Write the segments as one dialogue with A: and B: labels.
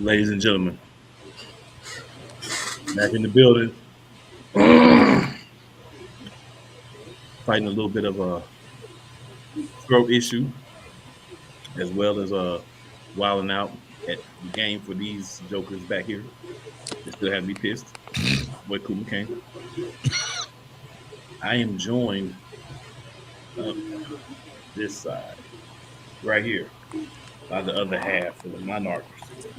A: Ladies and gentlemen, back in the building, fighting a little bit of a throat issue, as well as wilding out at the game for these jokers back here. They still have me pissed. Boy, Kuma came. I am joined up this side, right here, by the other half of the Monarchs.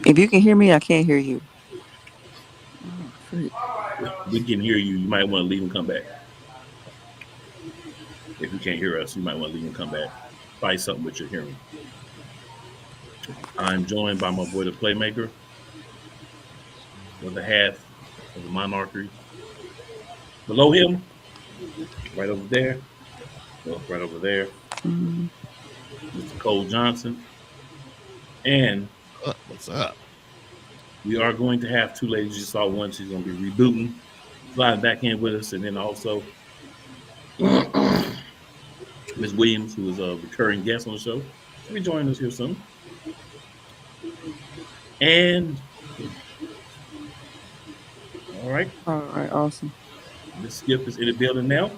B: If you can hear me, I can't hear you. Oh, freak.
A: We can hear you. You might want to leave and come back. If you can't hear us, you might want to leave and come back. Fight something with your hearing. I'm joined by my boy, the Playmaker, with the half of the Monarchy. Below him, right over there, well, right over there, Mr. Cole Johnson. And
C: what's up?
A: We are going to have two ladies. You saw one. She's going to be rebooting, flying back in with us. And then also Ms. Williams, who is a recurring guest on the show. She'll be joining us here soon. And all right,
B: awesome.
A: Miss Skip is in the building now.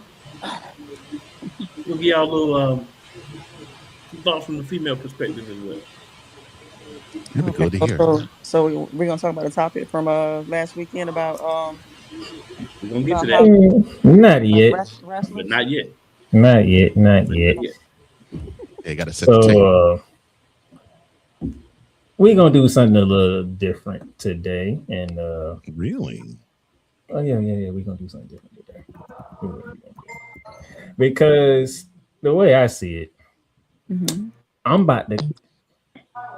A: We'll give y'all a little thoughts from the female perspective as well.
C: It'd be good to hear.
B: So we're gonna talk about a topic from last weekend about
A: we're gonna get to that.
D: Not yet.
A: But not yet.
D: Not yet.
C: Yeah, gotta set the table.
D: We're gonna do something a little different today, and
C: really,
D: we're gonna do something different today. Because the way I see it, I'm about to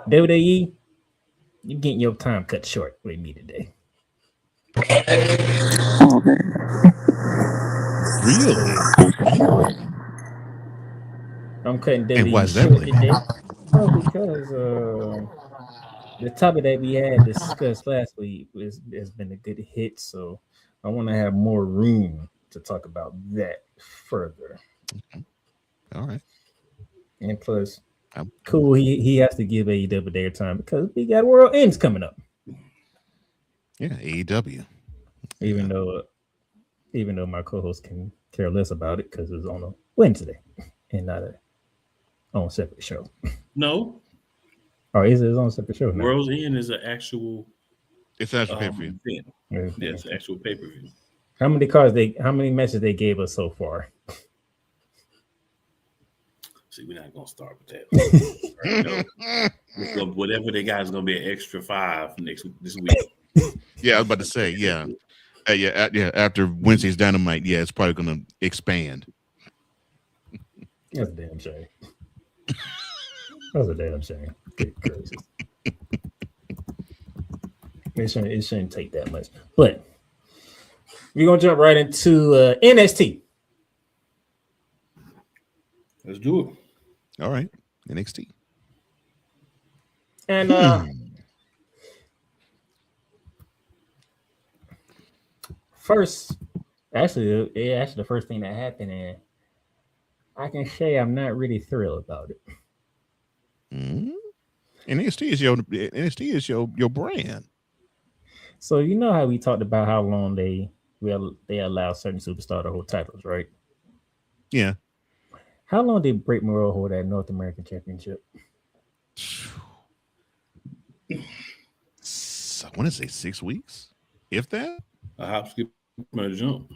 D: WWE. You getting your time cut short with me today.
C: Really?
D: I'm cutting WWE.
C: And why is that really?
D: Oh, because the topic that we had discussed last week has been a good hit, so I want to have more room to talk about that further.
C: Okay. All right.
D: And plus, cool, he has to give AEW their time because we got World Ends coming up.
C: Yeah, AEW.
D: Even though my co-host can care less about it because it's on a Wednesday and not on a separate show.
A: No.
D: Or is it on a separate show now?
A: World's End is an actual.
C: It's actual pay-per-view.
A: Yes, actual pay-per-view.
D: How many matches they gave us so far?
A: See, we're not gonna start with that. Right, no. Whatever they got is gonna be an extra 5 this week.
C: Yeah, I was about to say, yeah. After Wednesday's Dynamite, it's probably gonna expand.
D: That's a damn shame. That's a damn shame. Crazy. It shouldn't take that much. But we're gonna jump right into NXT.
A: Let's do it.
C: All right, NXT.
D: And first, actually, the first thing that happened, and I can say I'm not really thrilled about it.
C: NXT is your brand.
D: So you know how we talked about how long they allow certain superstars to hold titles, right?
C: Yeah.
D: How long did Britt Baker hold that North American Championship?
C: I want to say 6 weeks, if that.
A: A hop, skip, and a jump.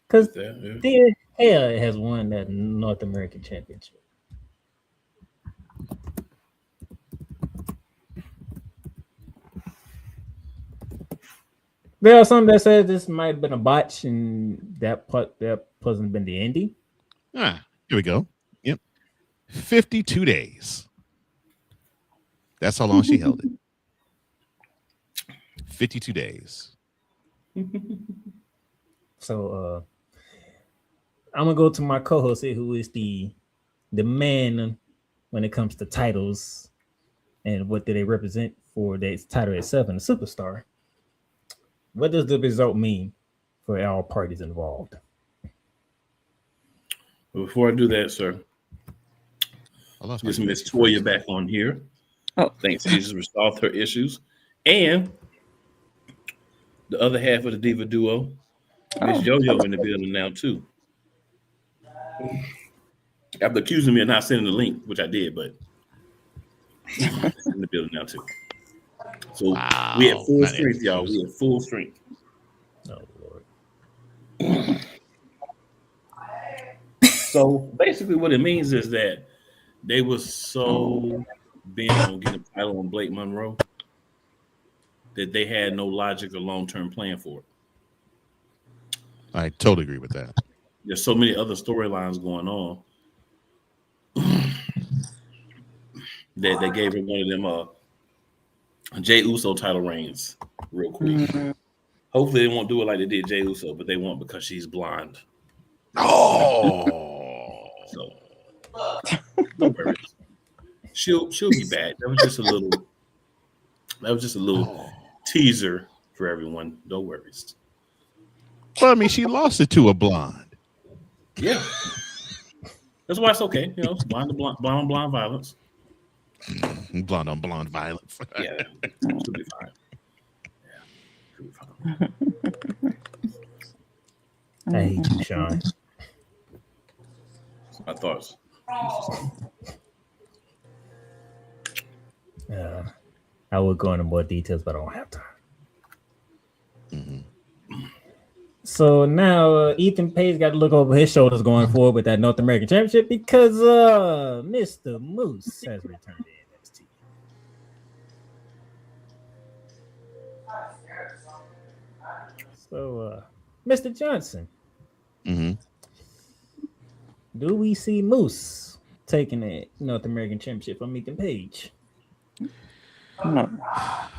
D: Because Hell has won that North American Championship. There are some that says this might have been a botch, and that hasn't been the ending.
C: Here we go. Yep, 52 days. That's how long she held it. 52 days.
D: So I'm gonna go to my co-host here, who is the man when it comes to titles and what do they represent for the title itself and the superstar. What does the result mean for all parties involved?
A: Before I do that, sir, get Miss Toya back on here.
B: Oh,
A: I think she's resolved her issues. And the other half of the Diva duo, Miss
B: oh,
A: Yo-Yo in the building now too. After accusing me of not sending the link, which I did, but in the building now too. So we at
C: Wow.
A: full
C: Not
A: strength, y'all.
C: excuse.
A: We at full strength.
D: Oh Lord.
A: So basically, what it means is that they were so bent on getting a title on Blake Monroe that they had no logic or long term plan for it.
C: I totally agree with that.
A: There's so many other storylines going on that they gave her one of them Jay Uso title reigns real quick.
B: mm,
A: Hopefully they won't do it like they did Jay Uso, but they won't because she's blonde.
C: Oh.
A: So no worries. She'll be back. That was just a little teaser for everyone. No worries.
C: Well, I mean, she lost it to a blonde.
A: Yeah. That's why it's okay. You know, it's blonde on blonde violence.
C: Blonde on blonde violence.
A: Yeah. She'll be fine. Yeah. She'll be fine.
D: I hate you, Sean.
A: My thoughts.
D: I would go into more details, but I don't have time.
C: Mhm.
D: So now Ethan Page got to look over his shoulders going forward with that North American Championship because Mr. Moose has returned to NXT. So, Mr. Johnson,
C: Mhm.
D: do we see Moose taking the North American Championship from Ethan Page?
B: no.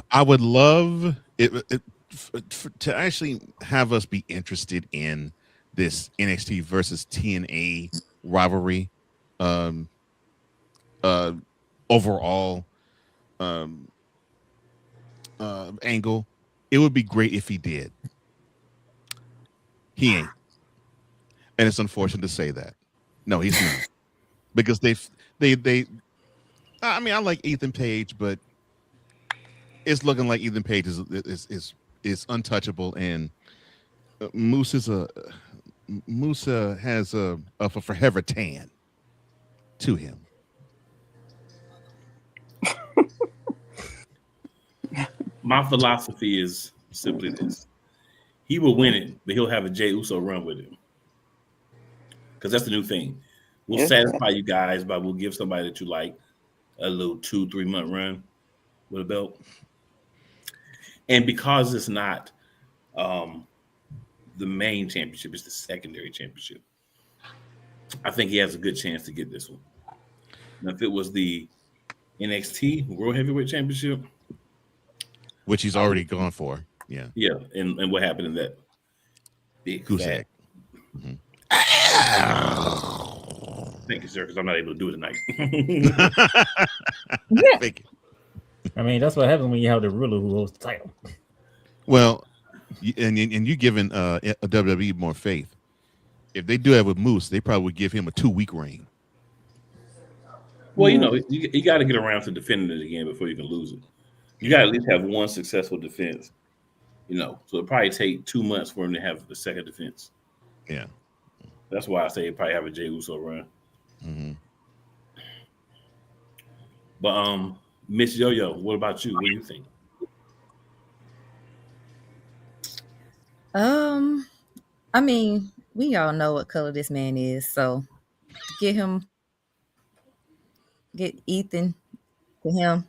C: I would love to actually have us be interested in this NXT versus TNA rivalry. Um, Overall, um, angle. It would be great if he did. He ain't, and it's unfortunate to say that. No, he's not, because they. I mean, I like Ethan Page, but it's looking like Ethan Page is untouchable, and Moose is Musa has a forever tan to him.
A: My philosophy is simply this. He will win it, but he'll have a Jey Uso run with him. Because that's the new thing. We'll
B: Yes.
A: satisfy you guys, but we'll give somebody that you like a little 2-3 month run with a belt. And because it's not the main championship, it's the secondary championship, I think he has a good chance to get this one. Now, if it was the NXT World Heavyweight Championship,
C: Which he's already gone for. Yeah.
A: yeah, and what happened in that big
C: Goose
A: fat?
C: egg. Mhm.
A: Thank you, sir, because I'm not able to do it tonight.
C: Thank you.
D: I mean, that's what happens when you have the ruler who holds the title.
C: Well, and you giving a WWE more faith. If they do that with Moose, they probably would give him a 2-week reign.
A: Well, you know, you got to get around to defending it again before you can lose it. You got to at least have one successful defense, you know. So it'll probably take 2 months for him to have the second defense.
C: Yeah.
A: That's why I say he'll probably have a Jey Uso run.
C: Mm-hmm.
A: But Miss Yo-Yo, what about you? What do you think?
E: I mean, we all know what color this man is, so get Ethan to him.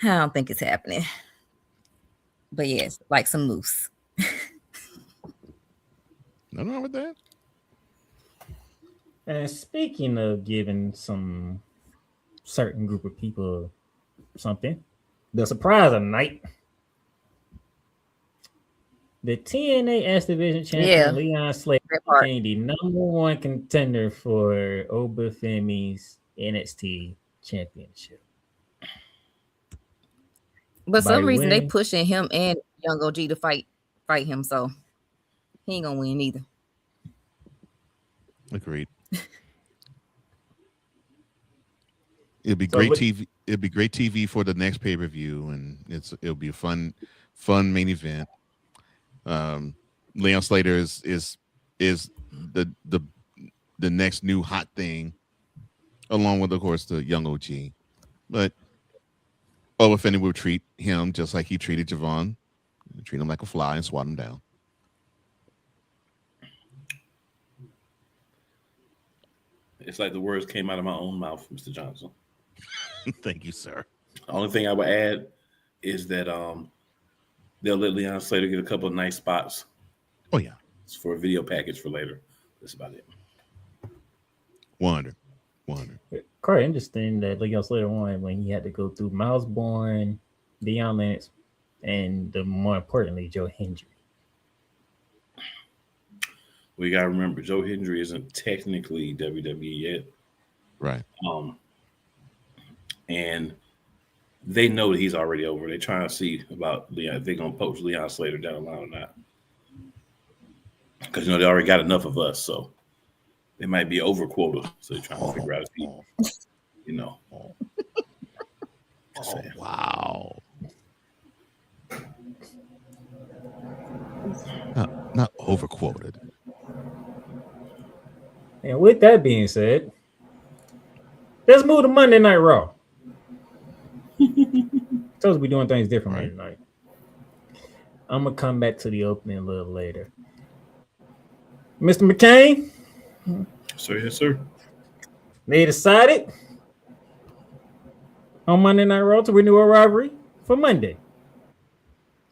E: I don't think it's happening. But yes, like some moose.
C: Nothing wrong with that.
D: And speaking of giving some certain group of people something, the surprise of the night. The TNA X Division champion
E: Yeah,
D: Leon Slater
E: that part.
D: became the number one contender for Obafemi's NXT championship.
E: But
D: By
E: some reason they
D: winning,
E: pushing him and Young OG to fight him, so he ain't gonna win either.
C: Agreed. It'll be
D: So
C: great
D: what-
C: TV. It'll be great TV for the next pay per view, and it'll be a fun main event. Leon Slater is the next new hot thing, along with of course the young OG. But Boba Fett will treat him just like he treated Javon, treat him like a fly and swat him down.
A: It's like the words came out of my own mouth, Mr. Johnson.
C: Thank you, sir.
A: The only thing I would add is that they'll let Leon Slater get a couple of nice spots
C: Oh yeah,
A: for a video package for later. That's about it.
C: 100.
D: quite interesting that Leon Slater won when he had to go through Miles Bourne, Deion Lance, and more importantly, Joe Hendry.
A: We gotta remember Joe Hendry isn't technically WWE yet.
C: Right.
A: And they know that he's already over. They're trying to see about Leon, if they're gonna poach Leon Slater down the line or not. Because they already got enough of us, so they might be over quota. So they're trying to figure out if he, Just saying.
C: Wow. Not overquoted.
D: And with that being said, let's move to Monday Night Raw. Supposed to be doing things differently tonight. I'm gonna come back to the opening a little later. Mr. McCain,
A: So yes, sir.
D: they decided on Monday Night Raw to renew a rivalry for Monday.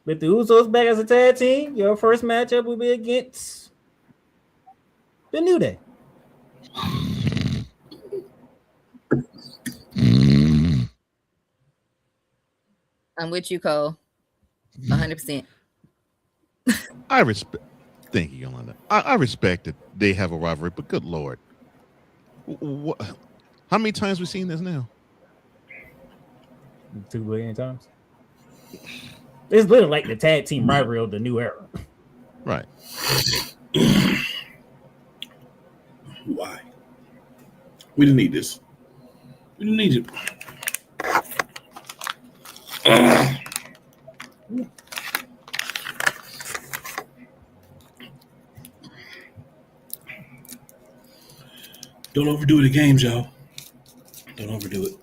D: With the Usos back as a tag team, your first matchup will be against the New Day.
E: I'm with you, Cole. 100%.
C: I respect. Thank you, Yolanda. I respect that they have a rivalry, but good lord, how many times we seen this now?
D: 2 billion times. It's literally like the tag team rivalry of the new era.
C: Right.
A: Why? We didn't need this. We didn't need it. Don't overdo it at games, y'all. Don't overdo it.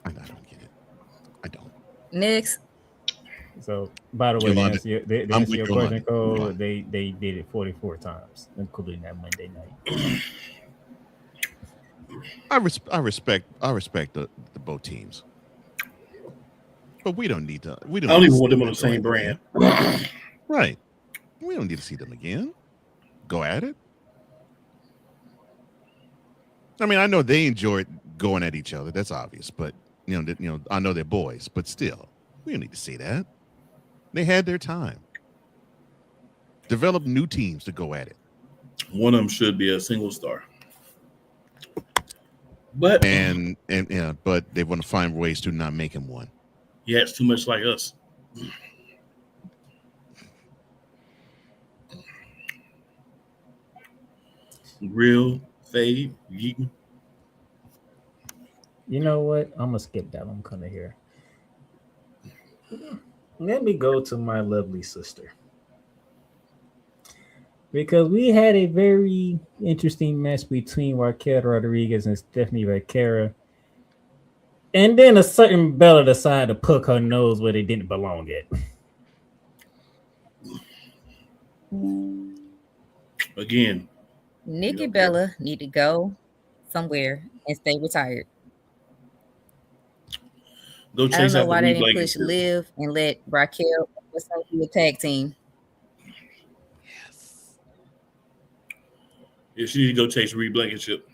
C: I don't get it. I don't.
E: Next.
D: So, by the way,
C: Yolanda,
D: to answer
C: I'm with
D: your
C: Yolanda.
D: question, Cole,
C: Yolanda.
D: they did it 44 times, including that Monday night.
C: I respect the both teams, but we don't need to. We don't.
A: I don't
C: need
A: even
C: to
A: want
C: see
A: them on the
C: go
A: same
C: at
A: brand.
C: it again. Right. We don't need to see them again. Go at it. I mean, I know they enjoyed going at each other. That's obvious, but I know they're boys, but still, we don't need to see that. They had their time. Develop new teams to go at it.
A: One of them should be a single star. But
C: But they want to find ways to not make him one.
A: yeah, it's too much like us. Real fade, Yeaton.
D: You know what? I'm gonna skip that. I'm gonna here. Let me go to my lovely sister, because we had a very interesting match between Raquel Rodriguez and Stephanie Vaquera, and then a certain Bella decided to poke her nose where they didn't belong at.
A: Again,
E: Nikki Bella need to go somewhere and stay retired.
A: go
E: I don't
A: chase
E: know
A: after
E: why they
A: Reed
E: didn't push
A: Blankenship.
E: Liv and let Raquel be a tag team.
A: Yeah, she need to go chase Reed Blankenship.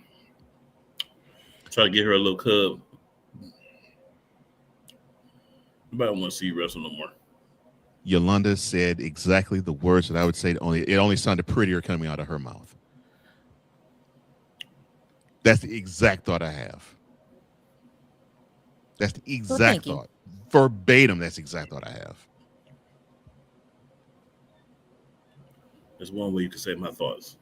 A: Try to get her a little cub. Nobody don't want to see you wrestle no more.
C: Yolanda said exactly the words that I would say. It only sounded prettier coming out of her mouth. That's the exact thought I have. That's the exact thought. Verbatim, that's the exact thought I have.
A: There's one way you can say my thoughts.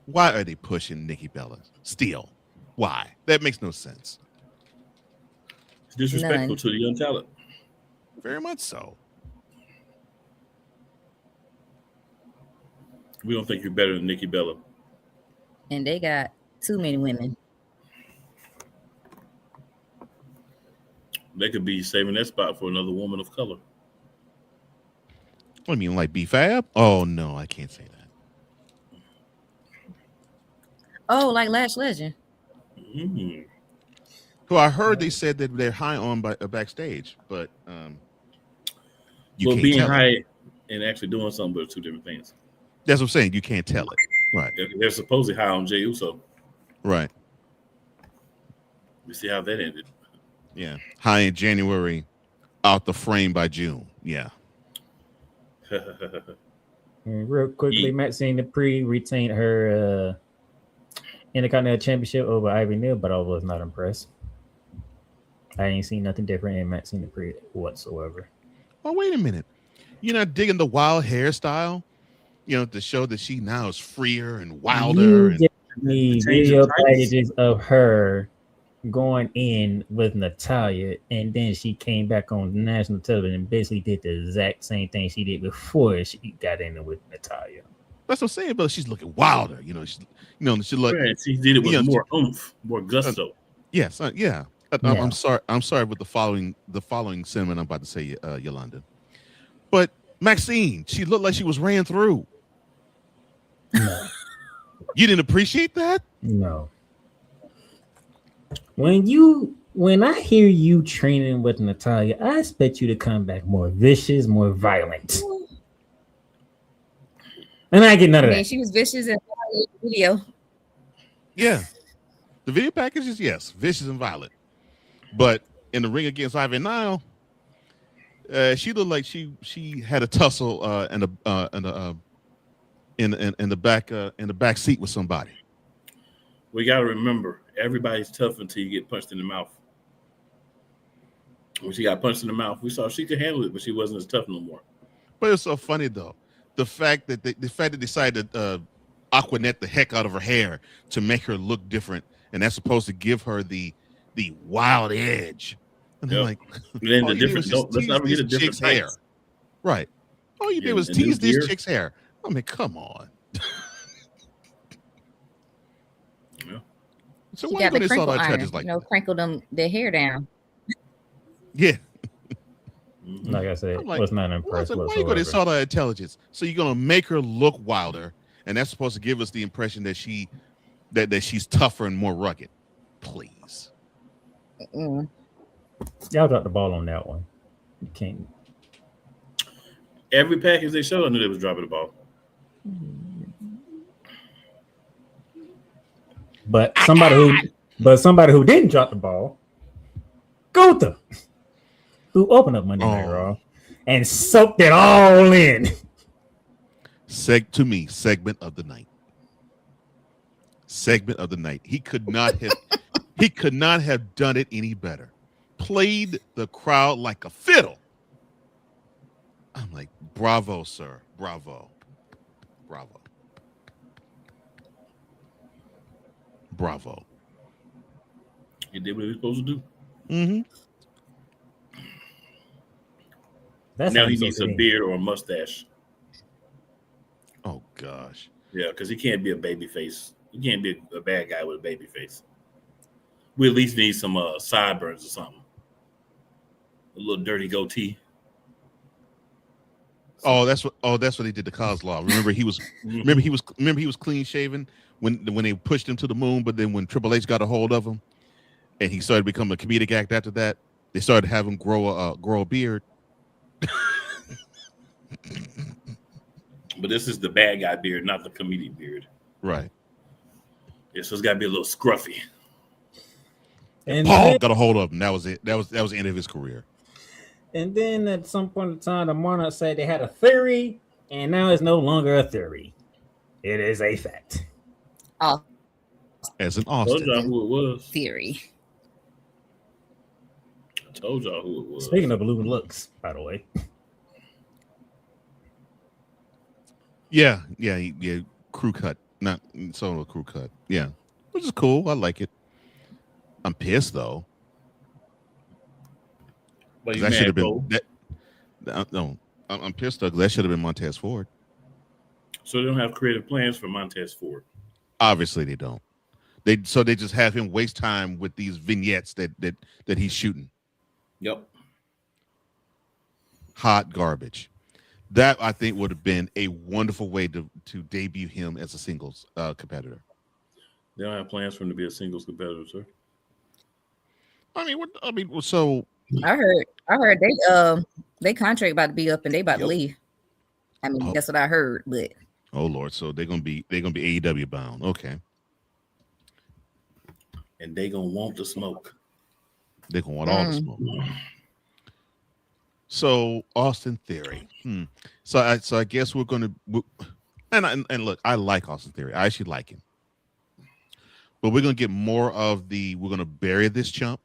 C: Why are they pushing Nikki Bella still? Why? That makes no sense.
A: It's disrespectful
E: None.
A: to the young talent.
C: Very much so.
A: We don't think you're better than Nikki Bella.
E: And they got too many women.
A: They could be saving that spot for another woman of color.
C: What do you mean, like B-Fab? Oh, no, I can't say that.
E: Oh, like Lash Legend.
A: Mm.
C: Who I heard they said that they're high on backstage, but you
A: Well,
C: can't
A: being
C: tell
A: high
C: it.
A: and actually doing something are two different things.
C: That's what I'm saying. You can't tell it. Right.
A: They're supposedly high on Jey Uso.
C: Right.
A: We see how that ended.
C: Yeah. High in January, out the frame by June. Yeah.
D: And real quickly, Maxine Dupree retained her Intercontinental Championship over Ivy Neal, but I was not impressed. I ain't seen nothing different in Maxine Dupree whatsoever.
C: Oh, wait a minute. You're not digging the wild hairstyle? You know, to show that she now is freer and wilder.
D: You
C: And
D: get me
A: change
D: video
A: of titles.
D: packages of her going in with Natalya, and then she came back on national television and basically did the exact same thing she did before she got in with Natalya.
C: that's what I'm saying, but she's looking wilder. You know, she look.
A: Right, she did it with
C: you know,
A: more oomph, more gusto.
C: Yes, yeah.
D: Yeah.
C: I'm sorry. I'm sorry with the following sentiment I'm about to say, Yolanda. But Maxine, she looked like she was ran through.
D: No.
C: You didn't appreciate that?
D: No. When I hear you training with Natalya, I expect you to come back more vicious, more violent. And I get none
E: I
D: of
E: mean,
D: that.
E: she was vicious in the video.
C: Yeah. The video packages, yes, vicious and violent. But in the ring against Ivy Nile, she looked like she had a tussle in the back seat with somebody.
A: We got to remember, everybody's tough until you get punched in the mouth. When she got punched in the mouth, we saw she could handle it, but she wasn't as tough no more.
C: But it's so funny though, the fact that they decided to Aquanet the heck out of her hair to make her look different, and that's supposed to give her the wild edge. And
A: Yep.
C: I'm like,
A: And then
C: all
A: the
C: you did
A: different,
C: was just
A: let's not
C: tease
A: forget the
C: this
A: different
C: chick's hair.
A: types.
C: Right. All you did was
A: And new
C: tease this
A: gear.
C: chick's hair. I mean, come on.
A: Yeah.
C: So
E: She
C: why
E: got
C: when
E: the
C: they saw
E: crinkle
C: that
E: iron,
C: judges like
E: crinkle their hair down.
C: yeah.
A: Mhm.
D: Like I said,
C: I'm like,
D: was not
C: I
D: impressed
C: said, why you going to
D: whatsoever.
C: saw that intelligence? So you're gonna make her look wilder, and that's supposed to give us the impression that that she's tougher and more rugged. Please.
E: Mm.
D: Y'all dropped the ball on that one. You can't.
A: Every package they showed, I knew they was dropping the ball.
D: But somebody who didn't drop the ball, Gunther, who opened up Monday Night Raw and soaked it all in.
C: Segment of the night. Segment of the night. He could not have done it any better. Played the crowd like a fiddle. I'm like, bravo, sir. Bravo. Bravo. Bravo.
A: He did what he was supposed to do.
C: Mm-hmm.
D: That's
A: Now
D: how
A: he
D: you
A: needs
D: soak
A: a
D: it in.
A: beard or a mustache.
C: Oh gosh.
A: Yeah, because he can't be a baby face. He can't be a bad guy with a baby face. We at least need some sideburns or something. A little dirty goatee.
C: That's what he did to Kozlov. Remember he was clean shaven when they pushed him to the moon, but then when Triple H got a hold of him and he started becoming a comedic act after that, they started having him grow a beard.
A: But this is the bad guy beard, not the comedic beard.
C: Right.
A: Yeah, so it's got to be a little scruffy.
D: And
C: Paul
D: then,
C: got a hold of him. That was it. That was the end of his career.
D: and then at some point in time, the Monarchs said they had a theory, and now it's no longer a theory. It is a fact.
E: Oh,
C: As an
A: Told
C: Austin.
A: y'all who it was.
E: theory.
A: I told y'all who it was.
D: Speaking of blue looks, by the way.
C: Yeah, yeah. Crew cut, not solo crew cut. Yeah, which is cool. I like it. I'm pissed though,
A: But
C: because
A: you
C: that should have
A: mad,
C: been
A: Cole?
C: that. No, I'm pissed though because that should have been Montez Ford.
A: So they don't have creative plans for Montez Ford.
C: Obviously, they don't. They just have him waste time with these vignettes that he's shooting.
A: Yep.
C: Hot garbage. That I think would have been a wonderful way to debut him as a singles competitor.
A: They don't have plans for him to be a singles competitor, sir.
C: So
E: I heard they contract about to be up and they about to
A: Yep.
E: leave. I mean,
C: Oh.
E: that's what I heard, but
C: oh Lord, so they're gonna be AEW bound. Okay,
A: And they gonna want the smoke.
C: they're gonna want all the smoke. So Austin Theory. So I guess we're gonna and look, I like Austin Theory. I actually like him. But we're gonna get more of we're gonna bury this chump.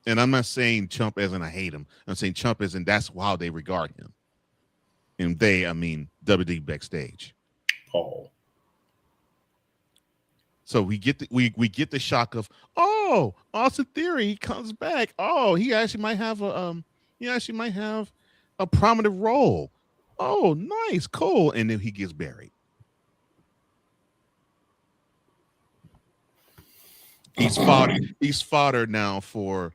C: And I'm not saying chump as in I hate him. I'm saying chump as in that's how they regard him. And I mean WWE backstage.
A: Paul.
C: So we get the shock of, oh, Austin Theory, he comes back. Oh, he actually might have a prominent role. Oh, nice, cool. And then he gets buried. He's fodder now for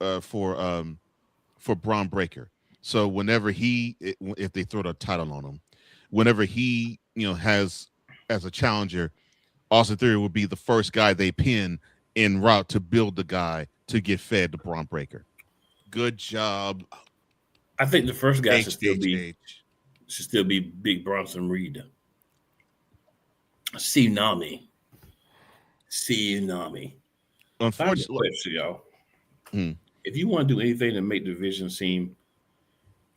C: Braun Breaker. So whenever if they throw the title on him, whenever he has as a challenger, Austin Theory would be the first guy they pin en route to build the guy to get fed to Braun Breaker. Good job.
A: I think the first guy should still
C: H.
A: be Big Bronson Reed. Tsunami.
C: Unfortunately,
A: Question, y'all. If you want to do anything to make the division seem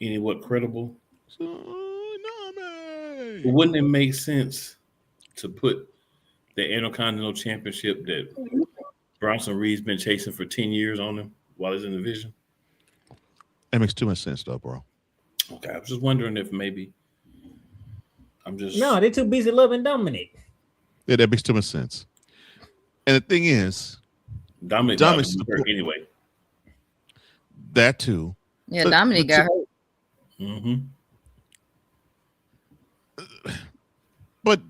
A: anywhat credible, wouldn't it make sense to put the Intercontinental Championship that Bronson Reed's been chasing for 10 years on him while he's in the division?
C: That makes too much sense, though, bro.
A: Okay, I was just wondering if maybe
D: No, they're too busy loving Dominic.
C: Yeah, that makes too much sense. And the thing is,
A: Dominic's hurt anyway.
C: That too.
E: yeah, Dominic got hurt.
A: Mm-hmm.
C: But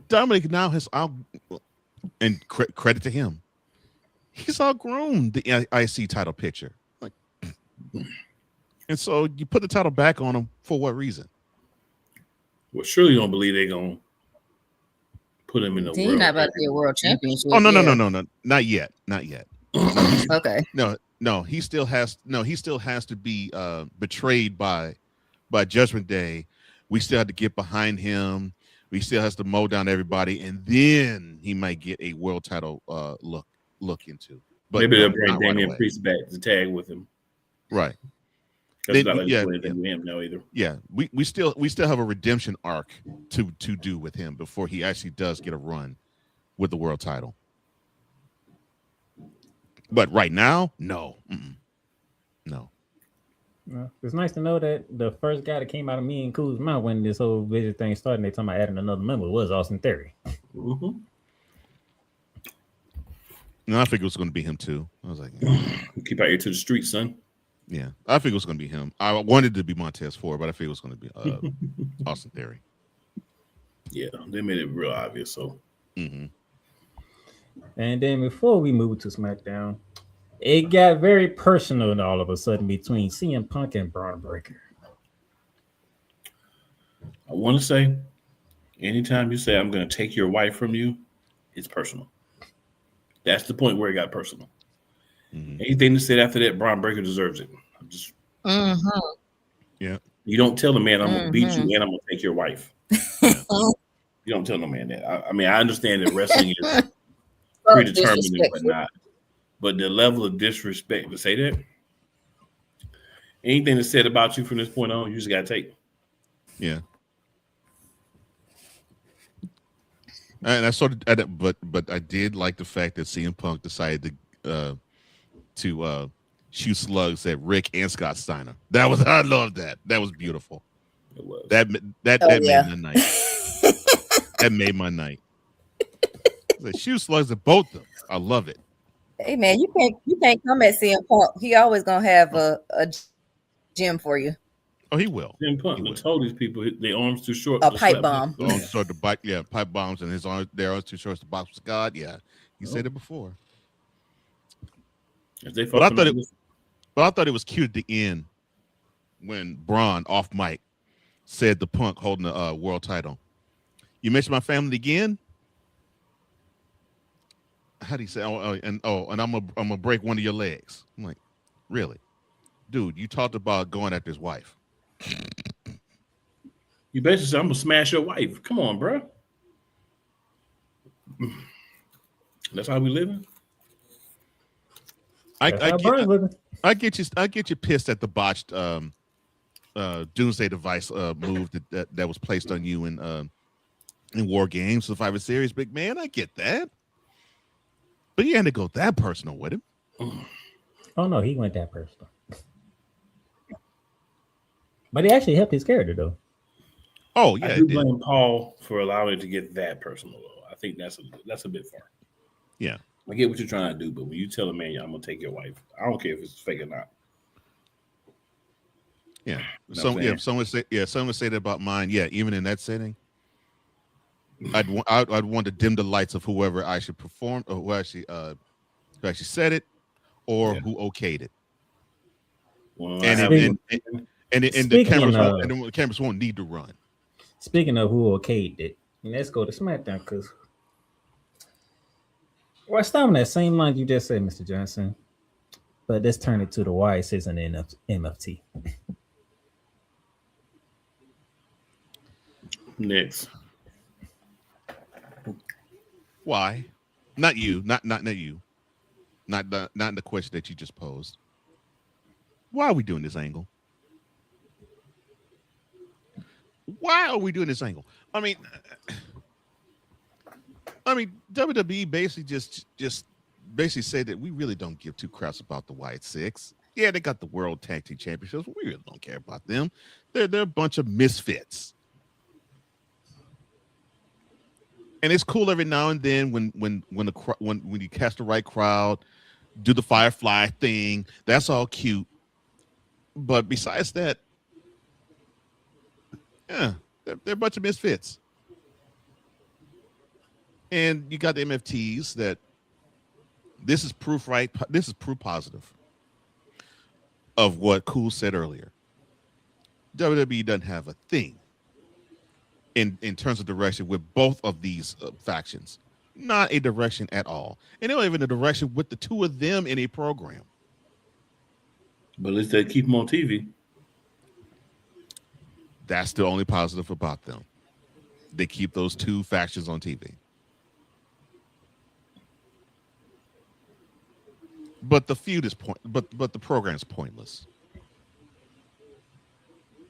C: Dominic now has and credit to him, he's outgrown the IC title picture. Like, and so you put the title back on him for what reason?
A: Well, surely you don't believe they're gonna put him in the
E: He's
A: world.
E: not about to be a world championship.
C: Oh no, not yet.
E: Okay.
C: No, he still has to be betrayed by Judgment Day. We still have to get behind him. We still has to mow down everybody, and then he might get a world title look into. But
A: maybe they'll bring
C: not
A: Damian
C: away.
A: Priest back to tag with him.
C: Right.
A: That's not like doing anything with him now either.
C: Yeah, we still have a redemption arc to do with him before he actually does get a run with the world title. But right now, no. No.
D: It's nice to know that the first guy that came out of me and Cool's mouth when this whole vision thing started, and they talking about adding another member, was Austin Theory.
A: Mm-hmm.
C: No, I figured it was going to be him too. I was like,
A: keep out here to the streets, son.
C: Yeah, I figured it was going to be him. I wanted to be Montez Ford, but I figured it was going to be Austin Theory.
A: Yeah, they made it real obvious. So,
D: And then before we move to SmackDown, it got very personal all of a sudden between CM Punk and Braun Breaker.
A: I want to say, anytime you say I'm going to take your wife from you, it's personal. That's the point where it got personal. Anything to say after that, Braun Breaker deserves it.
C: Yeah.
A: You don't tell the man I'm going to beat you and I'm going to take your wife. You don't tell no man that. I mean, I understand that wrestling is predetermined and whatnot, but the level of disrespect to say that, anything that's said about you from this point on, you just got to take.
C: Yeah. And I sort of, but I did like the fact that CM Punk decided to shoot slugs at Rick and Scott Steiner. I love that. That was beautiful.
A: It was.
C: That made the night. That made my night. The shoe slugs at both of them. I love it.
E: Hey man, you can't come at CM Punk. He always gonna have a gym for you.
C: Oh, he will.
A: Jim Punk
C: He will.
A: told these people their arms too short
E: A
A: to
E: pipe
A: slap
E: bomb.
C: The arms short to bite, pipe bombs, and his arms, their arms too short to box with God. Yeah, he said it before.
A: If they
C: But I thought it was cute at the end when Braun off mic said the Punk holding the world title. You mentioned my family again. How do you say? And I'm gonna break one of your legs. I'm like, really, dude? You talked about going at his wife.
A: You basically said, I'm gonna smash your wife. Come on, bro. That's how we living.
C: I get you pissed at the botched Doomsday Device move that was placed on you in War Games, Survivor Series, big man. I get that, but you had to go that personal with him.
D: Oh no, he went that personal. But he actually helped his character though.
C: Oh yeah,
A: I do blame Paul for allowing it to get that personal. Though. I think that's a bit far.
C: Yeah,
A: I get what you're trying to do, but when you tell a man, I'm gonna take your wife, I don't care if it's fake or not.
C: Yeah.
A: You know
C: someone say that about mine. Yeah, even in that setting, I'd want to dim the lights of whoever I should perform or who actually said it or who okayed it.
A: Well,
C: and the cameras won't need to run.
D: Speaking of who okayed it, let's go to SmackDown because well, stop on that same line you just said, Mr. Johnson. But let's turn it to the why it says an MFT.
A: Next.
C: Why? Not you. Not you. Not the question that you just posed. Why are we doing this angle? Why are we doing this angle? I mean, WWE basically just basically said that we really don't give two craps about the White Six. Yeah, they got the World Tag Team Championships, but we really don't care about them. They're a bunch of misfits. And it's cool every now and then when you cast the right crowd, do the Firefly thing. That's all cute. But besides that, yeah, they're a bunch of misfits. And you got the MFTs that this is proof, right? This is proof positive of what Cool said earlier. WWE doesn't have a thing in terms of direction with both of these factions. Not a direction at all. And they don't even a direction with the two of them in a program.
A: But at least they keep them on TV.
C: That's the only positive about them. They keep those two factions on TV. But the feud is but the program's pointless.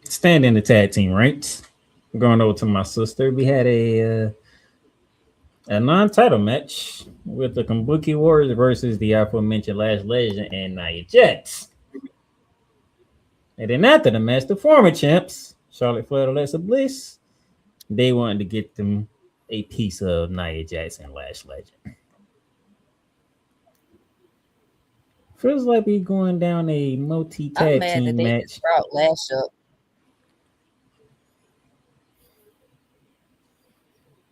D: Staying in the tag team ranks. Going over to my sister, we had a non-title match with the Kabuki Warriors versus the aforementioned Last Legend and Nia Jax. And then after the match, the former champs, Charlotte Flair and Alexa Bliss, they wanted to get them a piece of Nia Jax and Last Legend. Feels like we going down a multi-tag team match.
E: Brought Lash up.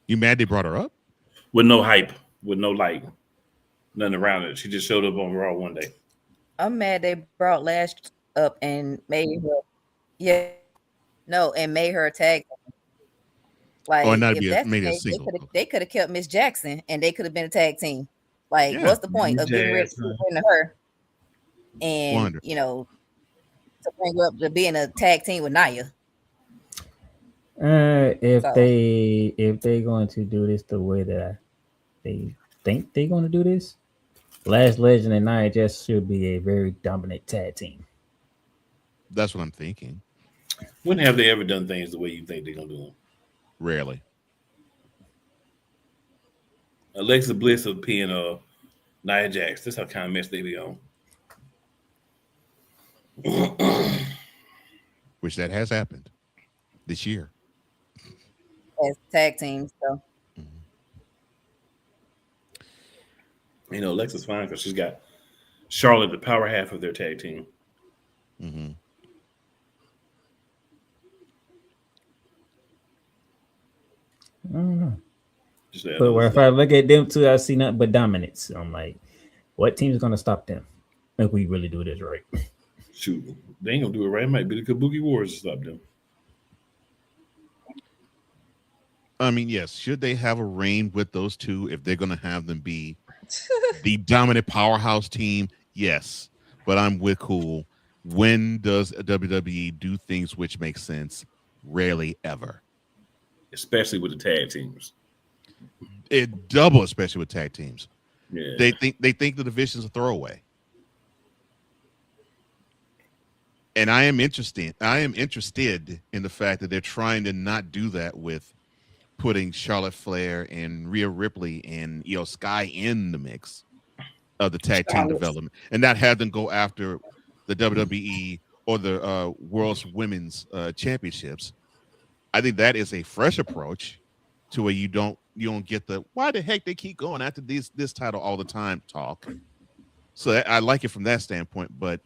C: You mad they brought her up?
A: With no hype, with no light, nothing around it. She just showed up on Raw one day.
E: I'm mad they brought Lash up and made her, and made her a tag. Like, they could have kept Miss Jackson and they could have been a tag team. Like, what's the point of getting rid of her? And to bring her up to being a tag team with Nia.
D: If they going to do this the way that they think they're going to do this, Last Legend and Nia Jax should be a very dominant tag team.
C: That's what I'm thinking.
A: When have they ever done things the way you think they're gonna do them?
C: Rarely.
A: Alexa Bliss of being Nia Jax. That's how kind of mess they be on.
C: Which that has happened this year.
E: as tag teams. So,
A: Alexa's fine because she's got Charlotte, the power half of their tag team.
C: Mm-hmm.
D: I don't know.
A: But
D: if I look at them two, I see nothing but dominance. I'm like, what team's gonna stop them if we really do this right?
A: Shoot, they ain't gonna do it right. It might be the Kabuki Warriors to stop them.
C: I mean, yes. Should they have a reign with those two if they're going to have them be the dominant powerhouse team? Yes. But I'm with Cool. When does WWE do things which make sense? Rarely ever.
A: Especially with the tag teams.
C: It double, especially with tag teams.
A: Yeah.
C: They think the division's a throwaway. And I am interested in the fact that they're trying to not do that with putting Charlotte Flair and Rhea Ripley and Io Sky in the mix of the tag team development, and not have them go after the WWE or the World's Women's Championships. I think that is a fresh approach to where you don't get the why the heck they keep going after this title all the time talk. So I like it from that standpoint, but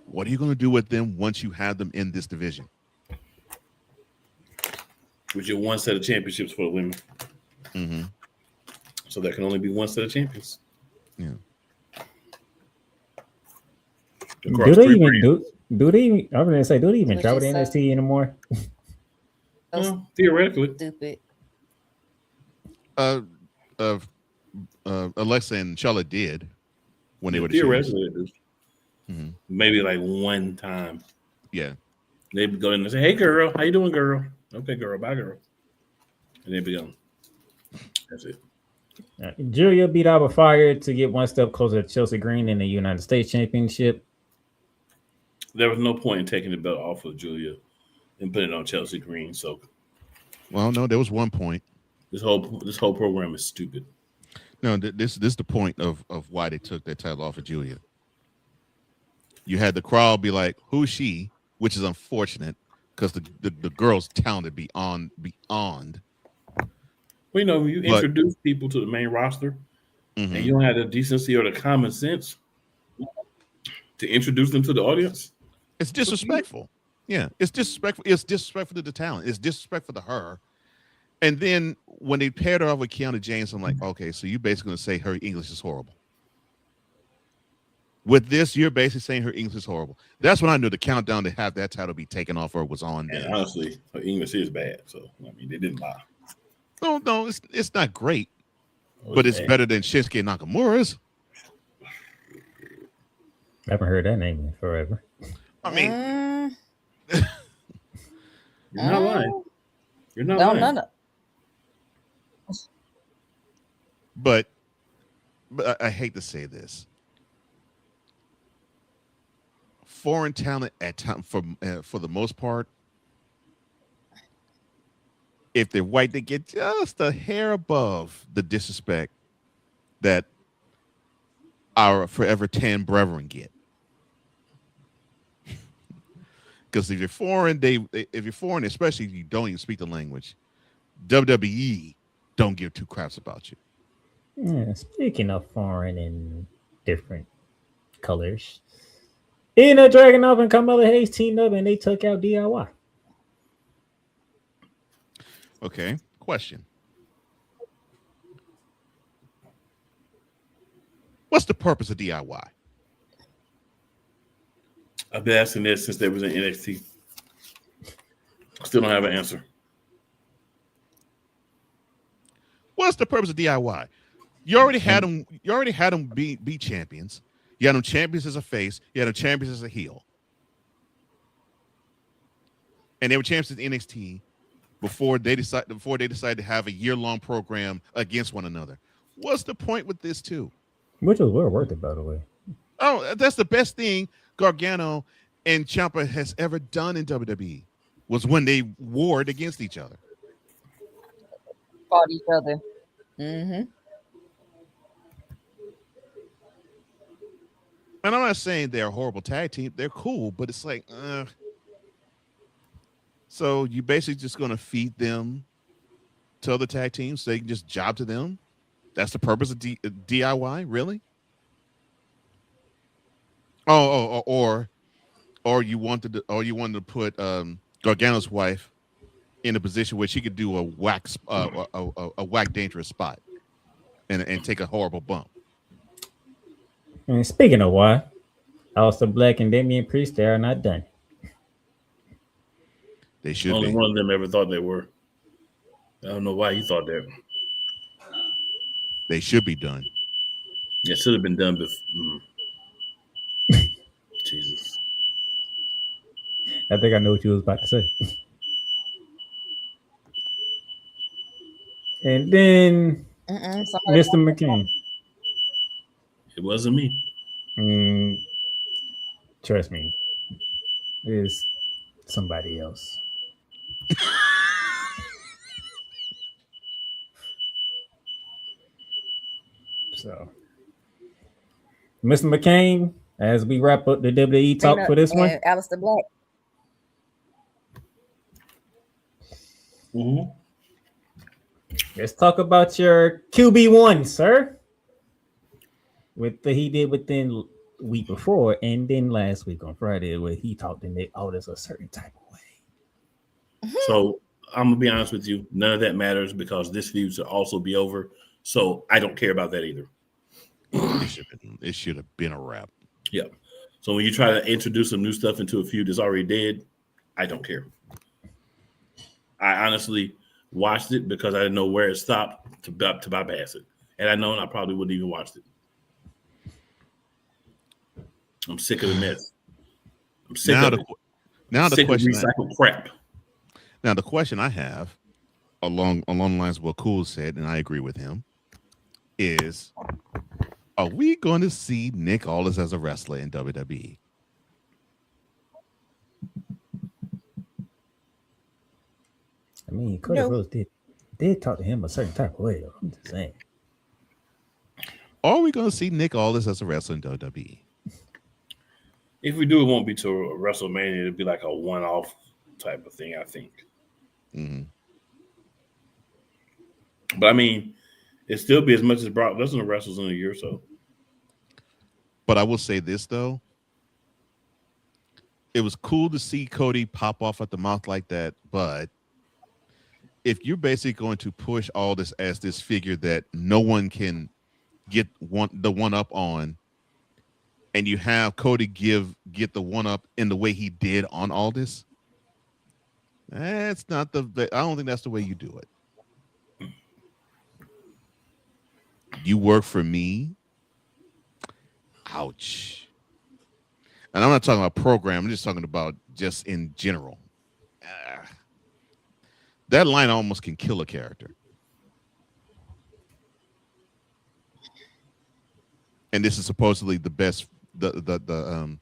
C: what are you going to do with them once you have them in this division?
A: With your one set of championships for the women.
C: Mm-hmm.
A: So there can only be one set of champions.
C: Yeah.
D: Do they even do they even? I was gonna say, do they even travel to NXT anymore?
A: Well, theoretically.
E: Stupid.
C: Alexa and Charlotte did when they were
A: theoretically. Mm-hmm. Maybe like one time.
C: Yeah.
A: They'd go in and say, "Hey, girl, how you doing, girl? Okay, girl, bye, girl." And they'd be gone. That's it.
D: Julia beat Alba Fire to get one step closer to Chelsea Green in the United States Championship.
A: There was no point in taking the belt off of Julia and putting it on Chelsea Green. So,
C: well, no, there was one point.
A: This whole program is stupid.
C: No, this is the point of why they took that title off of Julia. You had the crowd be like, "Who's she?" Which is unfortunate because the girl's talented beyond.
A: Well, you introduce people to the main roster, and you don't have the decency or the common sense to introduce them to the audience.
C: It's disrespectful. Yeah, it's disrespectful. It's disrespectful to the talent. It's disrespectful to her. And then when they paired her off with Kiana James, I'm like, okay, so you're basically going to say her English is horrible. With this, you're basically saying her English is horrible. That's when I knew the countdown to have that title be taken off her was on.
A: And honestly, her English is bad. So, I mean, they didn't lie.
C: No, it's not great, but it's better than Shinsuke Nakamura's.
D: I haven't heard that name in forever.
C: I mean,
A: you're not lying. You're not lying. No.
C: But I hate to say this. Foreign talent at time for the most part, if they're white, they get just a hair above the disrespect that our forever tan brethren get. Because if you're foreign, especially if you don't even speak the language, WWE don't give two craps about you.
D: Yeah, speaking of foreign and different colors, Dragunov and Carmella Hayes teamed up and they took out DIY.
C: Okay, question. What's the purpose of DIY?
A: I've been asking this since they was in NXT. Still don't have an answer.
C: What's the purpose of DIY? You already had them. You already had them be champions. You had them champions as a face. You had them champions as a heel. And they were champions in NXT before they decided to have a year-long program against one another. What's the point with this too?
D: Which was well worth it, by the way.
C: Oh, that's the best thing Gargano and Ciampa has ever done in WWE was when they warred against each other.
E: Fought each other. Mm-hmm.
C: And I'm not saying they're a horrible tag team. They're cool, but it's like, So you basically just going to feed them to other tag teams so they can just job to them? That's the purpose of DIY, really? Or you wanted to put Gargano's wife in a position where she could do a whack dangerous spot and take a horrible bump.
D: And speaking of why, Aleister Black and Damian Priest, they are not done.
C: They should
A: Only
C: be.
A: one of them ever thought they were. I don't know why he thought that.
C: They should be done.
A: It should have been done before. Jesus.
D: I think I know what you was about to say. And then Mr. McCain.
A: It wasn't me.
D: Trust me, it's somebody else. So, Mr. McCain, as we wrap up the WWE talk for this one,
E: Aleister Black.
A: Mm-hmm.
D: Let's talk about your QB1, sir. With what he did within the week before, and then last week on Friday, where he talked and they out as a certain type of way.
A: So I'm gonna be honest with you, none of that matters because this feud should also be over. So I don't care about that either.
C: It should have been a wrap.
A: Yeah. So when you try to introduce some new stuff into a feud that's already dead, I don't care. I honestly watched it because I didn't know where it stopped to bypass it. And I know I probably wouldn't even watched it. I'm sick of the mess. I'm sick of it.
C: Now the question
A: recycled crap.
C: Now the question I have, along the lines of what Cool said, and I agree with him, is: are we going to see Nick Aldis as a wrestler in WWE?
D: I mean, Cody Rhodes did talk to him a certain type of way, though. I'm just saying.
C: Are we going to see Nick Aldis as a wrestler in WWE?
A: If we do, it won't be to a WrestleMania. It'll be like a one-off type of thing, I think.
C: Mm-hmm.
A: But I mean, it'll still be as much as Brock Lesnar wrestles in a year or so.
C: But I will say this, though. It was cool to see Cody pop off at the mouth like that, but if you're basically going to push all this as this figure that no one can get the one up on, and you have Cody get the one up in the way he did on all this, that's not I don't think that's the way you do it. You work for me. Ouch. And I'm not talking about program. I'm just talking about just in general. That line almost can kill a character. And this is supposedly the best, the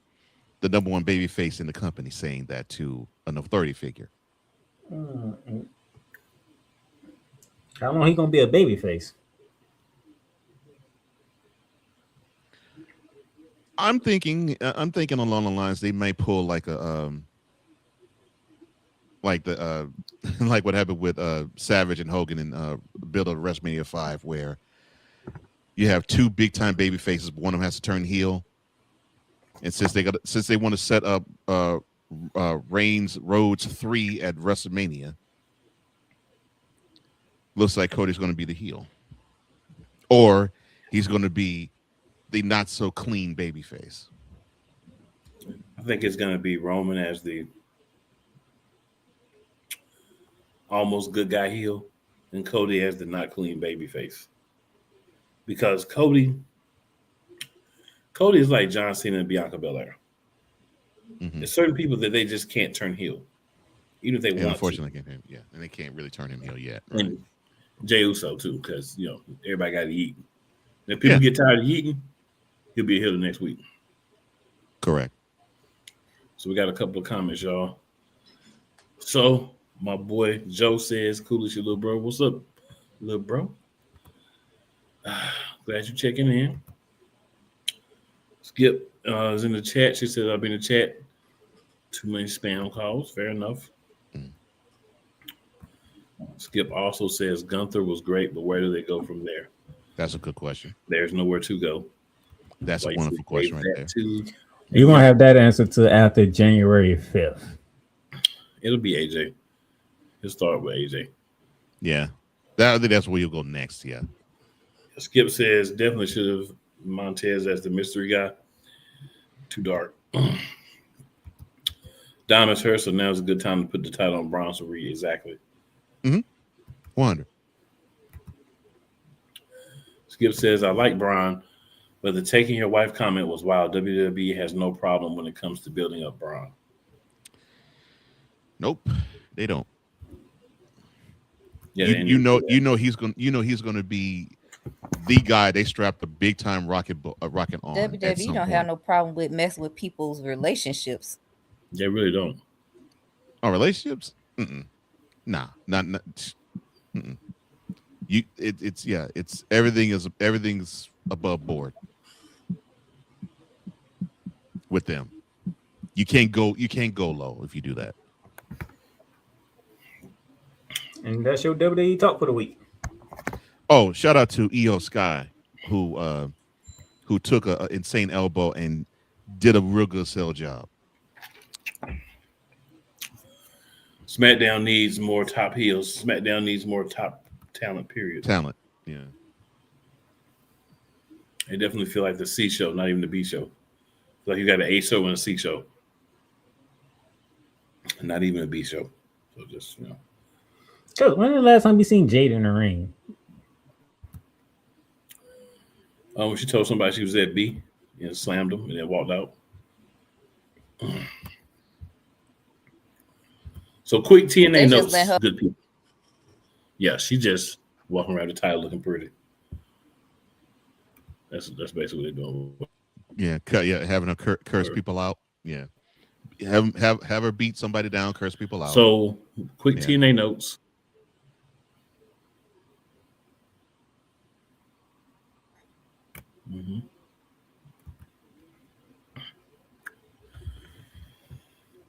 C: number one baby face in the company saying that to an authority figure.
D: How long he gonna be a baby face?
C: I'm thinking along the lines they may pull like a like what happened with Savage and Hogan in build of WrestleMania 5, where you have two big time baby faces, but one of them has to turn heel. And since they want to set up Reigns Rhodes 3 at WrestleMania, looks like Cody's going to be the heel, or he's going to be the not so clean baby face.
A: I think it's going to be Roman as the almost good guy heel, and Cody as the not clean baby face. Because Cody is like John Cena and Bianca Belair. Mm-hmm. There's certain people that they just can't turn heel, even if they want
C: unfortunately, to. Yeah, and they can't really turn him heel yet. Right?
A: And Jey Uso too, because everybody got to eat. And if people get tired of eating, he'll be a heel the next week.
C: Correct.
A: So we got a couple of comments, y'all. So my boy Joe says, "Cool as your little bro. What's up, little bro? Glad you're checking in." Skip is in the chat. She said, "I've been in the chat. Too many spam calls. Fair enough." Skip also says Gunther was great, but where do they go from there?
C: That's a good question.
A: There's nowhere to go.
C: That's a wonderful question right there.
D: You won't have that answer till after January 5th.
A: It'll be AJ. He'll start with AJ.
C: Yeah. I think that's where you'll go next, yeah.
A: Skip says definitely should have Montez as the mystery guy. Too dark. Dom is her, so now's a good time to put the title on Bronson Reed. Exactly.
C: 100.
A: Skip says, I like Braun, but the taking your wife comment was wild. WWE has no problem when it comes to building up Braun.
C: Nope, they don't.
A: Yeah,
C: you know he's gonna be the guy they strapped a big time rocket on.
E: WWE don't have no problem with messing with people's relationships.
A: They really don't.
C: Oh, relationships? Nah, not. It's everything's above board with them. You can't go low if you do that.
D: And that's your WWE talk for the week.
C: Oh, shout out to EO Sky who took an insane elbow and did a real good sell job.
A: SmackDown needs more top heels. SmackDown needs more top talent, period.
C: Talent, yeah.
A: I definitely feel like the C show, not even the B show. Like you got an A show and a C show. Not even a B show. So just,
D: Cause when the last time you seen Jade in the ring?
A: When she told somebody she was at B and slammed them and then walked out. So quick TNA notes, good people. Yeah, she just walking around the title looking pretty. That's basically what they're doing.
C: Yeah, having her curse people out. Yeah, have her beat somebody down, curse people out.
A: So quick TNA notes.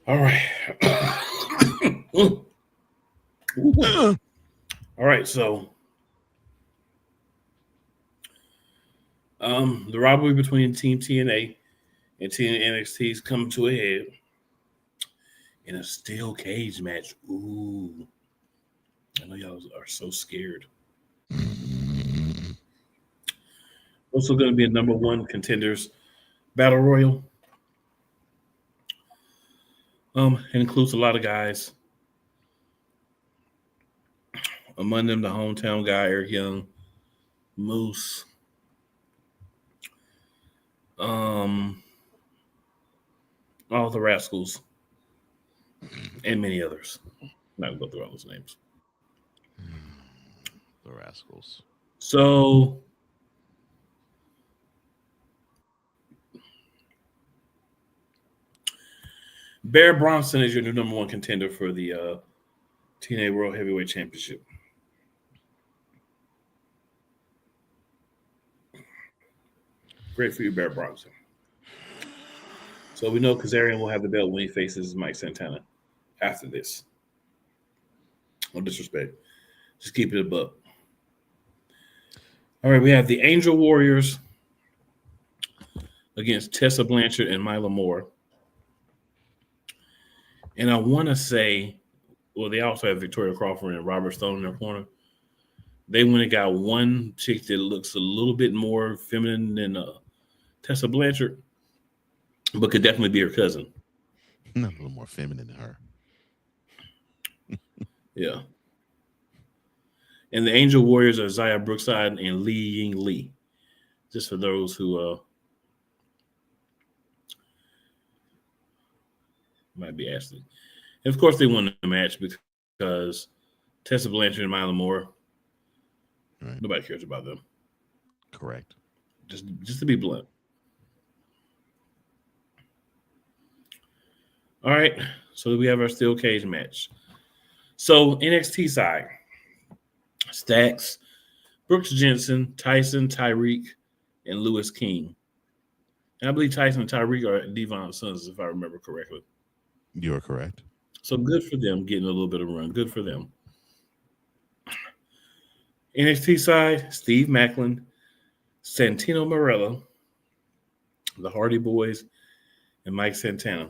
A: All right. All right, so the rivalry between Team TNA and Team NXT is coming to a head in a steel cage match. Ooh. I know y'all are so scared. Also going to be a number one contenders battle royal. It includes a lot of guys. Among them, the hometown guy, Eric Young, Moose, all the Rascals, and many others. I'm not going to go through all those names.
C: The Rascals.
A: So, Bear Bronson is your new number one contender for the TNA World Heavyweight Championship. Great for you, Bear Bronson. So we know Kazarian will have the belt when he faces Mike Santana after this. No disrespect. Just keep it above. All right, we have the Angel Warriors against Tessa Blanchard and Mila Moore. And I want to say, well, they also have Victoria Crawford and Robert Stone in their corner. They went and got one chick that looks a little bit more feminine than Tessa Blanchard, but could definitely be her cousin.
C: Not a little more feminine than her.
A: Yeah. And the Angel Warriors are Zaya Brookside and Lee Ying Lee. Just for those who might be asking. And of course, they won the match because Tessa Blanchard and Mila Moore, right. Nobody cares about them.
C: Correct.
A: Just to be blunt. All right, so we have our steel cage match. So NXT side, Stacks, Brooks Jensen, Tyson, Tyreek, and Lewis King. And I believe Tyson and Tyreek are Devon's sons, if I remember correctly.
C: You are correct.
A: So good for them getting a little bit of run. Good for them. NXT side, Steve Macklin, Santino Marella, the Hardy Boys, and Mike Santana.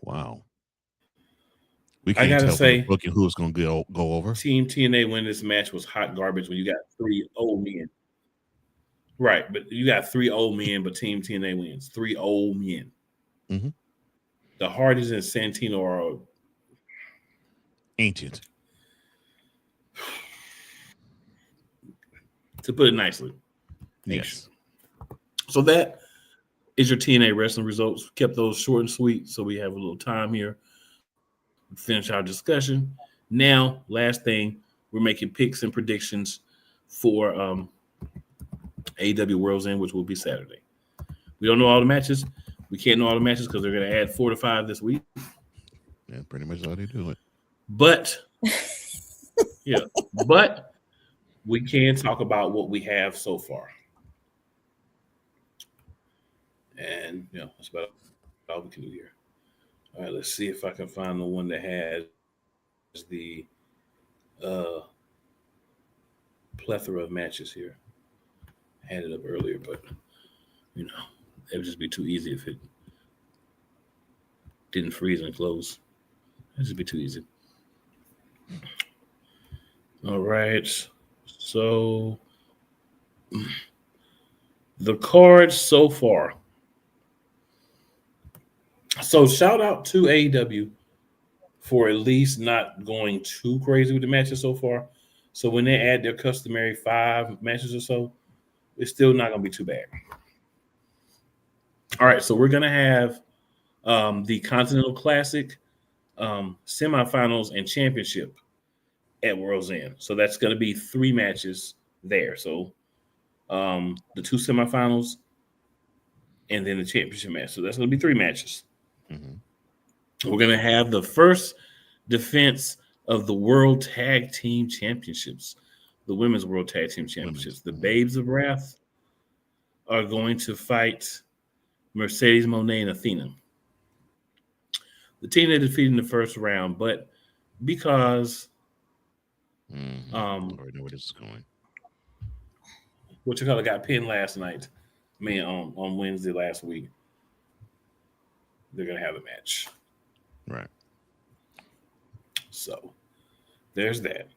C: Wow. We can't tell from the booking who's going to go over.
A: Team TNA win this match was hot garbage when you got 3 old men. Right, but you got 3 old men, but Team TNA wins. 3 old men.
C: Mm-hmm.
A: The Hardys and Santino are
C: ancient.
A: To put it nicely.
C: Yes.
A: So that is your TNA wrestling results. Kept those short and sweet, so we have a little time here. Finish our discussion. Now, last thing, we're making picks and predictions for AEW World's End, which will be Saturday. We don't know all the matches. We can't know all the matches because they're going to add 4 to 5 this week.
C: Yeah, pretty much how they do it.
A: But, but we can talk about what we have so far. And, that's about all we can do here. All right, let's see if I can find the one that has the plethora of matches here. I had it up earlier, but it would just be too easy if it didn't freeze and close. It'd just be too easy. All right, so the cards so far. So shout out to AEW for at least not going too crazy with the matches so far. So when they add their customary 5 matches or so, it's still not going to be too bad. All right, so we're going to have the Continental Classic, semifinals, and championship at World's End. So that's going to be 3 matches there. So the 2 semifinals and then the championship match. So that's going to be 3 matches. Mm-hmm. We're going to have the first defense of the World Tag Team Championships, the Women's World Tag Team Championships. The Babes of Wrath are going to fight Mercedes Moné and Athena. The team they defeated in the first round, but because
C: I already know where this is going.
A: Got pinned last night. On Wednesday last week. They're gonna have a match.
C: Right.
A: So there's that.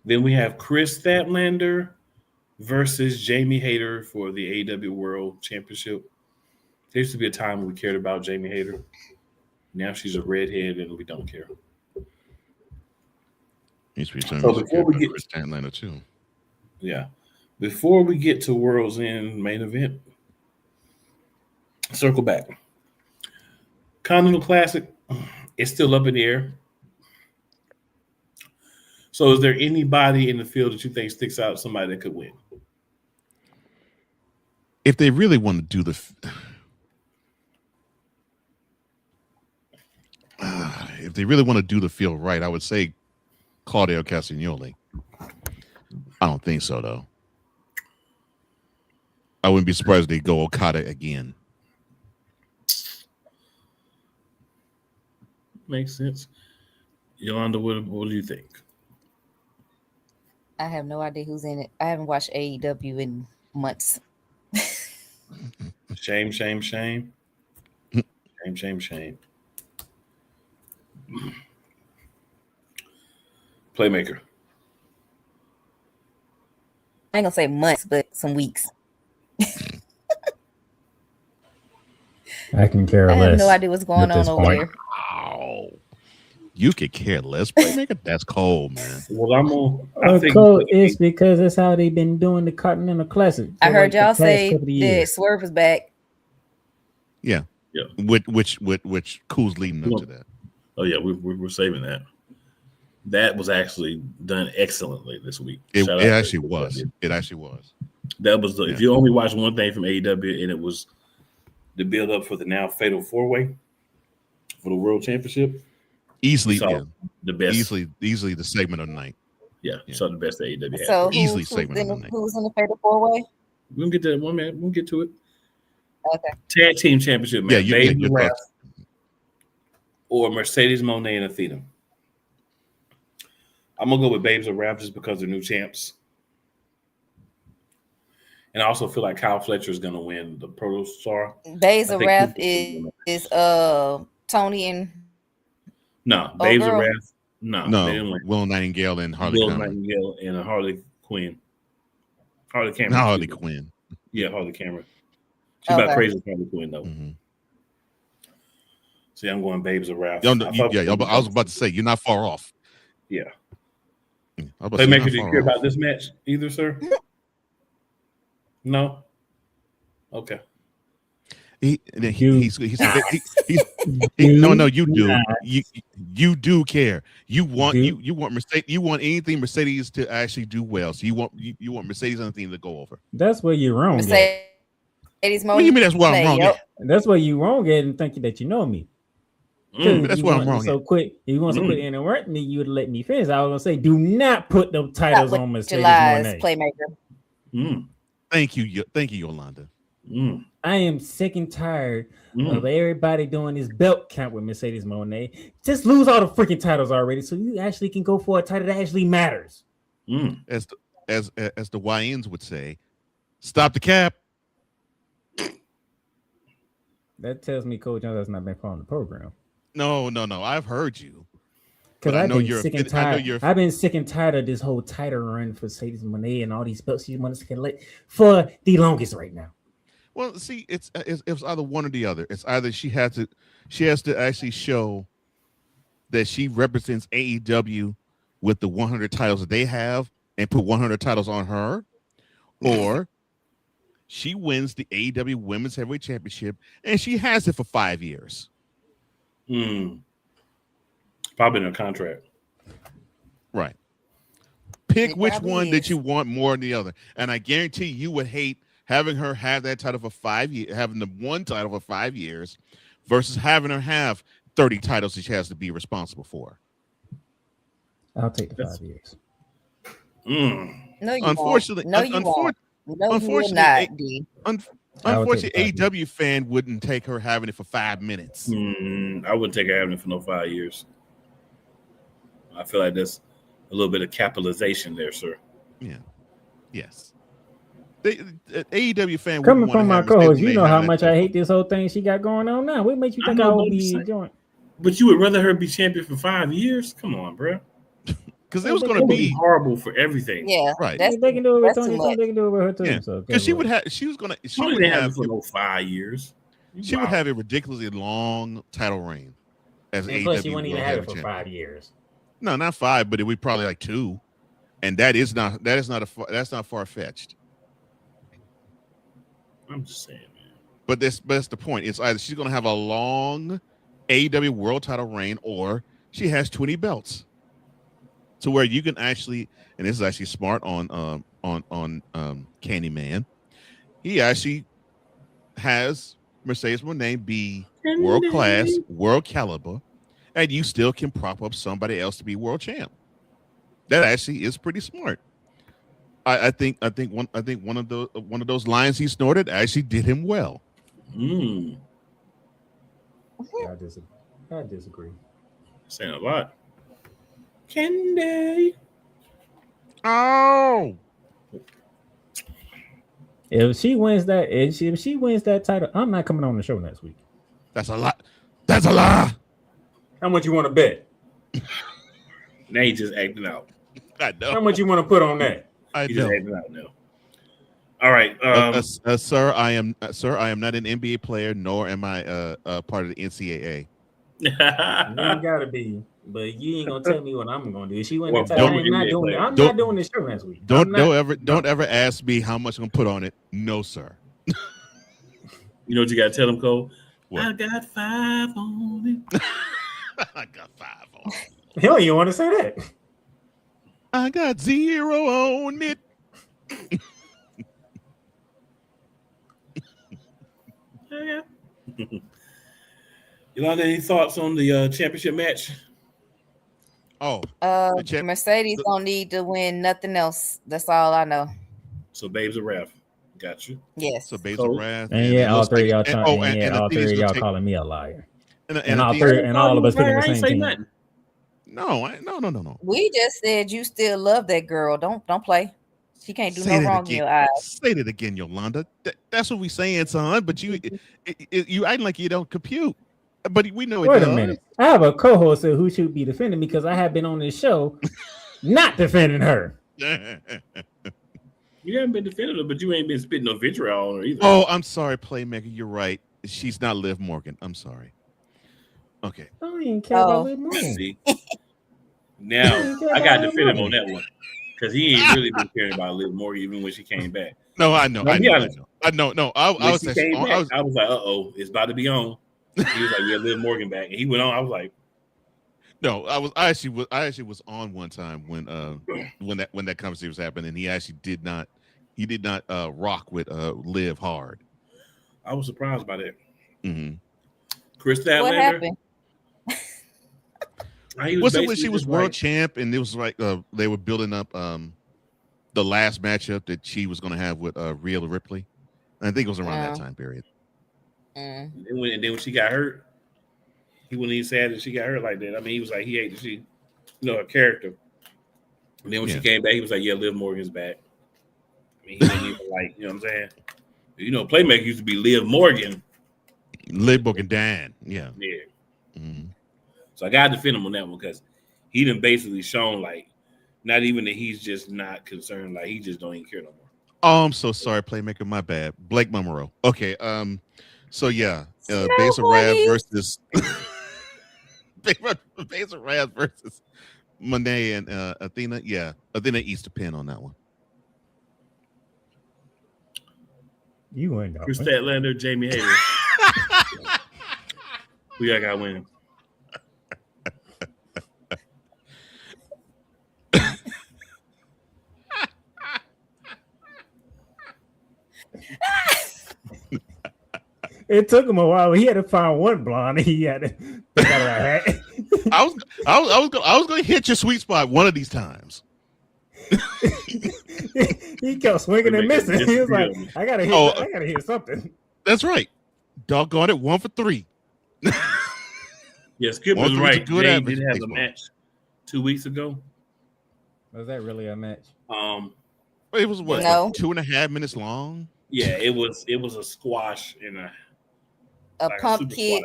A: Then we have Chris Statlander versus Jamie Hayter for the AEW World Championship. There used to be a time when we cared about Jamie Hayter. Now she's a redhead and we don't care.
C: Needs to be time before we get Chris Statlander too.
A: Yeah. Before we get to World's End main event, circle back. Continental Classic is still up in the air. So is there anybody in the field that you think sticks out, somebody that could win?
C: If they really want to do the field right, I would say Claudio Castagnoli. I don't think so, though. I wouldn't be surprised if they go Okada again.
A: Makes sense. Yolanda, what do you think?
E: I have no idea who's in it. I haven't watched AEW in months.
A: Shame. Shame. Playmaker.
E: I ain't gonna say months, but some weeks.
D: I can care less.
E: I have no idea what's going on over there.
C: Wow. You could care less, Playmaker? That's cold, man.
A: Well,
D: cold is because that's how they've been doing the Continental Classic.
E: I heard y'all say that Swerve was back.
C: Yeah. Which cool's leading up to that?
A: Oh yeah, we're saving that. That was actually done excellently this week.
C: It actually was. It actually was.
A: That was if you only watch one thing from AEW, and it was the build up for the now fatal 4-way for the World Championship.
C: Easily,
A: the best.
C: Easily the segment of the night.
A: Yeah. So the best AEW had.
E: So
C: easily segment of the night.
E: Who's in the fatal 4-way?
A: We'll get to that one, man. We'll get to it.
E: Okay.
A: Tag Team Championship match.
C: Yeah,
A: Baby Wrath or Mercedes Moné and Athena. I'm gonna go with Babes of Wrath just because they're new champs. And I also feel like Kyle Fletcher is gonna win the Proto Star.
E: Babes of Wrath is Tony and
A: Babes of Wrath.
C: No, Will Nightingale and Harley
A: Will Nightingale and Harley Quinn. Harley Cameron.
C: Not Harley Quinn.
A: Yeah, Harley Cameron. She's about crazy as Harley Quinn though.
C: Mm-hmm.
A: See, I'm going Babes of Wrath.
C: I was about to say you're not far off.
A: Yeah.
C: Playmaker,
A: did you care about this match either, sir? No. Okay.
C: You do. You do care. You want Mercedes. You want anything Mercedes to actually do well. So you want Mercedes anything to go over.
D: That's where you're wrong.
C: What do you mean that's where I'm wrong?
D: That's where you're wrong at and thinking that you know me.
C: That's where I'm wrong.
D: So quick. If you want to quit interrupting me, you would let me finish. I was gonna say, do not put them titles on Mercedes Moné.
E: Playmaker.
C: Thank you, Yolanda.
D: I am sick and tired of everybody doing this belt count with Mercedes Moné. Just lose all the freaking titles already, so you actually can go for a title that actually matters.
C: As the YNs would say, stop the cap.
D: That tells me Coach Jones has not been following the program.
C: No. I've heard you.
D: Because I've been sick and tired. I've been sick and tired of this whole title run for Mercedes Moné and all these belts she wants to collect for the longest right now.
C: Well, see, it's either one or the other. It's either she has to actually show that she represents AEW with the 100 titles that they have and put 100 titles on her, or she wins the AEW Women's Heavyweight Championship and she has it for 5 years.
A: Probably in a contract.
C: Right. Pick which one that you want more than the other. And I guarantee you would hate having her have that title for 5 years, having the one title for 5 years versus having her have 30 titles that she has to be responsible for.
D: I'll take the 5 years.
E: No, you
C: unfortunately,
E: won't. No, you won't. No, unfortunately,
C: unfortunately, AEW fan wouldn't take her having it for 5 minutes.
A: I wouldn't take her having it for no 5 years. I feel like that's a little bit of capitalization there, sir.
C: Yeah. Yes. AEW fan
D: coming from my co-host, you know how much I hate this whole thing she got going on now. What makes you think I would be enjoying?
A: But you would rather her be champion for 5 years? Come on, bro.
C: Because it was going to be
A: horrible for everything.
E: Yeah,
C: right.
D: They can do it with Tony. They can do it with her too.
C: Yeah.
D: So
C: because she would have
A: it for no 5 years.
C: She would have a ridiculously long title reign as AEW.
D: Plus, she wouldn't even have it for 5 years.
C: No, not 5, but it would probably like 2, and that's not far fetched.
A: I'm just saying, man.
C: But that's the point. It's either she's going to have a long AEW World Title reign, or she has 20 belts, to where you can actually, and this is actually smart on Candyman. He actually has Mercedes Moné be world class, world caliber, and you still can prop up somebody else to be world champ. That actually is pretty smart. I think one of those lines he snorted actually did him well.
D: I disagree.
A: Saying a lot. Candy.
C: Oh.
D: If she wins that title, I'm not coming on the show next week.
C: That's a lot. That's a lie.
D: How much you want to bet?
A: Now he just acting out.
C: I know.
D: How much you want to put on that?
C: I
A: He's
C: know.
A: just acting out now. All right,
C: sir. I am not an NBA player, nor am I part of the NCAA.
D: You gotta be, but you ain't gonna tell me what I'm gonna do. She went to tell me I'm not doing this show next week.
C: Don't ever ask me how much I'm gonna put on it. No, sir.
A: You know what you gotta tell him, Cole?
C: What?
A: I got 5 on it.
C: I got 5 on it.
D: He don't even want to say that.
C: I got 0 on it.
A: Yeah. Yolanda, any thoughts on the championship match?
C: Oh,
E: Mercedes don't need to win nothing else. That's all I know.
A: So, Babes of Wrath, got you.
E: Yes.
C: So, Babes of Wrath,
D: and all three of y'all calling me a liar. And all of us picking the same team.
C: No.
E: We just said you still love that girl. Don't play. She can't do no wrong in your eyes.
C: Say that again, Yolanda. That's what we saying, son. But you acting like you don't compute. But we know it does.
D: Wait a minute. I have a co-host who should be defending me because I have been on this show not defending her.
A: You haven't been defending her, but you ain't been spitting no vitriol on her either.
C: Oh, I'm sorry, Playmaker. You're right. She's not Liv Morgan. I'm sorry. Okay.
D: I don't even care about Liv Morgan.
A: See? Now, I got to defend him on that one. Because he ain't really been caring about Liv Morgan even when she came back.
C: No, I know.
A: No,
C: I was
A: like, uh-oh, it's about to be on. He was like, yeah, Liv Morgan back. And he went on. I was like,
C: no, I actually was on one time when that conversation was happening, and he actually did not rock with Liv hard.
A: I was surprised by that.
C: Mm-hmm.
A: Chris Statlander.
E: What happened?
C: Was it when she was world champ, and it was like they were building up the last matchup that she was going to have with Rhea Ripley? I think it was around that time period.
A: And then when she got hurt, he wasn't even sad that she got hurt like that. I mean, he was like, he hated she, her character. And then when she came back, he was like, yeah, Liv Morgan's back. I mean, he wasn't even like, you know what I'm saying? Playmaker used to be Liv Morgan.
C: Liv Morgan Dan. Yeah.
A: Yeah.
C: Mm-hmm.
A: So I got to defend him on that one because he done basically shown like, not even that he's just not concerned, like he just don't even care no more.
C: Oh, I'm so sorry, Playmaker. My bad. Blake Momoro. Okay. So yeah, Baszler Rab versus Baszler Rab versus Monet and Athena. Yeah, Athena eats the pin on that one.
D: You ain't
A: Chris Statlander, Jamie Hayter. Who y'all got winning?
D: It took him a while. He had to find one blonde. He had to pick out a hat.
C: I was going to hit your sweet spot one of these times.
D: He kept swinging and missing. He was like, I gotta hit something.
C: That's right. Doggone it, 1 for 3.
A: Yeah, Skip was right. Jay did have a match 2 weeks ago.
D: Was that really a match?
C: It was what?
E: No.
C: 2.5 minutes long.
A: Yeah, it was a squash and a
E: pump kick,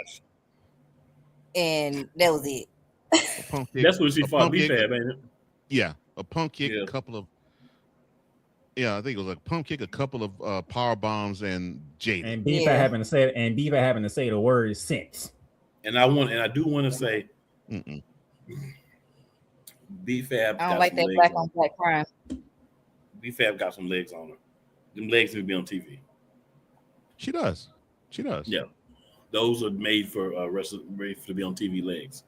E: and that was it.
A: That's what she fought B-Fab, ain't it?
C: Yeah, a pump kick, a couple of. Yeah, I think it was a pump kick, a couple of power bombs, and Jada.
D: And B-Fab having to say the word sense.
A: And I do want to say, B-Fab.
E: I don't like that black on black crime.
A: B-Fab got some legs on her. Them legs need to be on TV.
C: She does.
A: Yeah, those are made for ready to be on TV legs.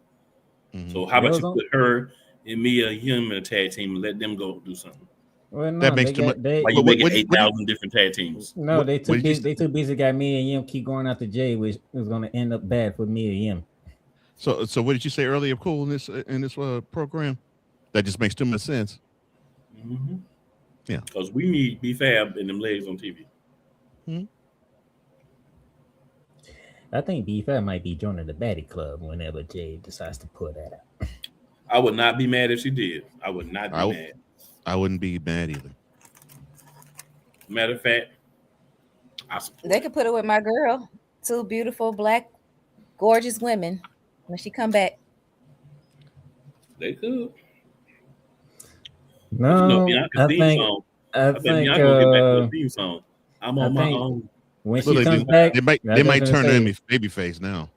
A: Mm-hmm. So how about you put her and Mia Yim in a tag team and let them go do something?
D: Well, no,
C: that makes too much.
A: Like you making 8,000 different tag teams.
D: No, they too busy. Got Mia and Yim keep going after Jay, which is going to end up bad for Mia and Yim.
C: So what did you say earlier, Cool, in this program? That just makes too much sense.
A: Mm-hmm.
C: Yeah,
A: because we need B-Fab and them legs on TV.
C: Hmm?
D: I think B-Fab might be joining the Baddie Club whenever Jay decides to pull that out.
A: I would not be mad if she did. I would not be mad.
C: I wouldn't be mad either.
A: Matter of fact,
E: they could put it with my girl. 2 beautiful, black, gorgeous women when she come back.
A: They could.
D: No, I think
A: get back to the theme song. I'm on my own.
D: When she comes back,
C: they might turn her into babyface now.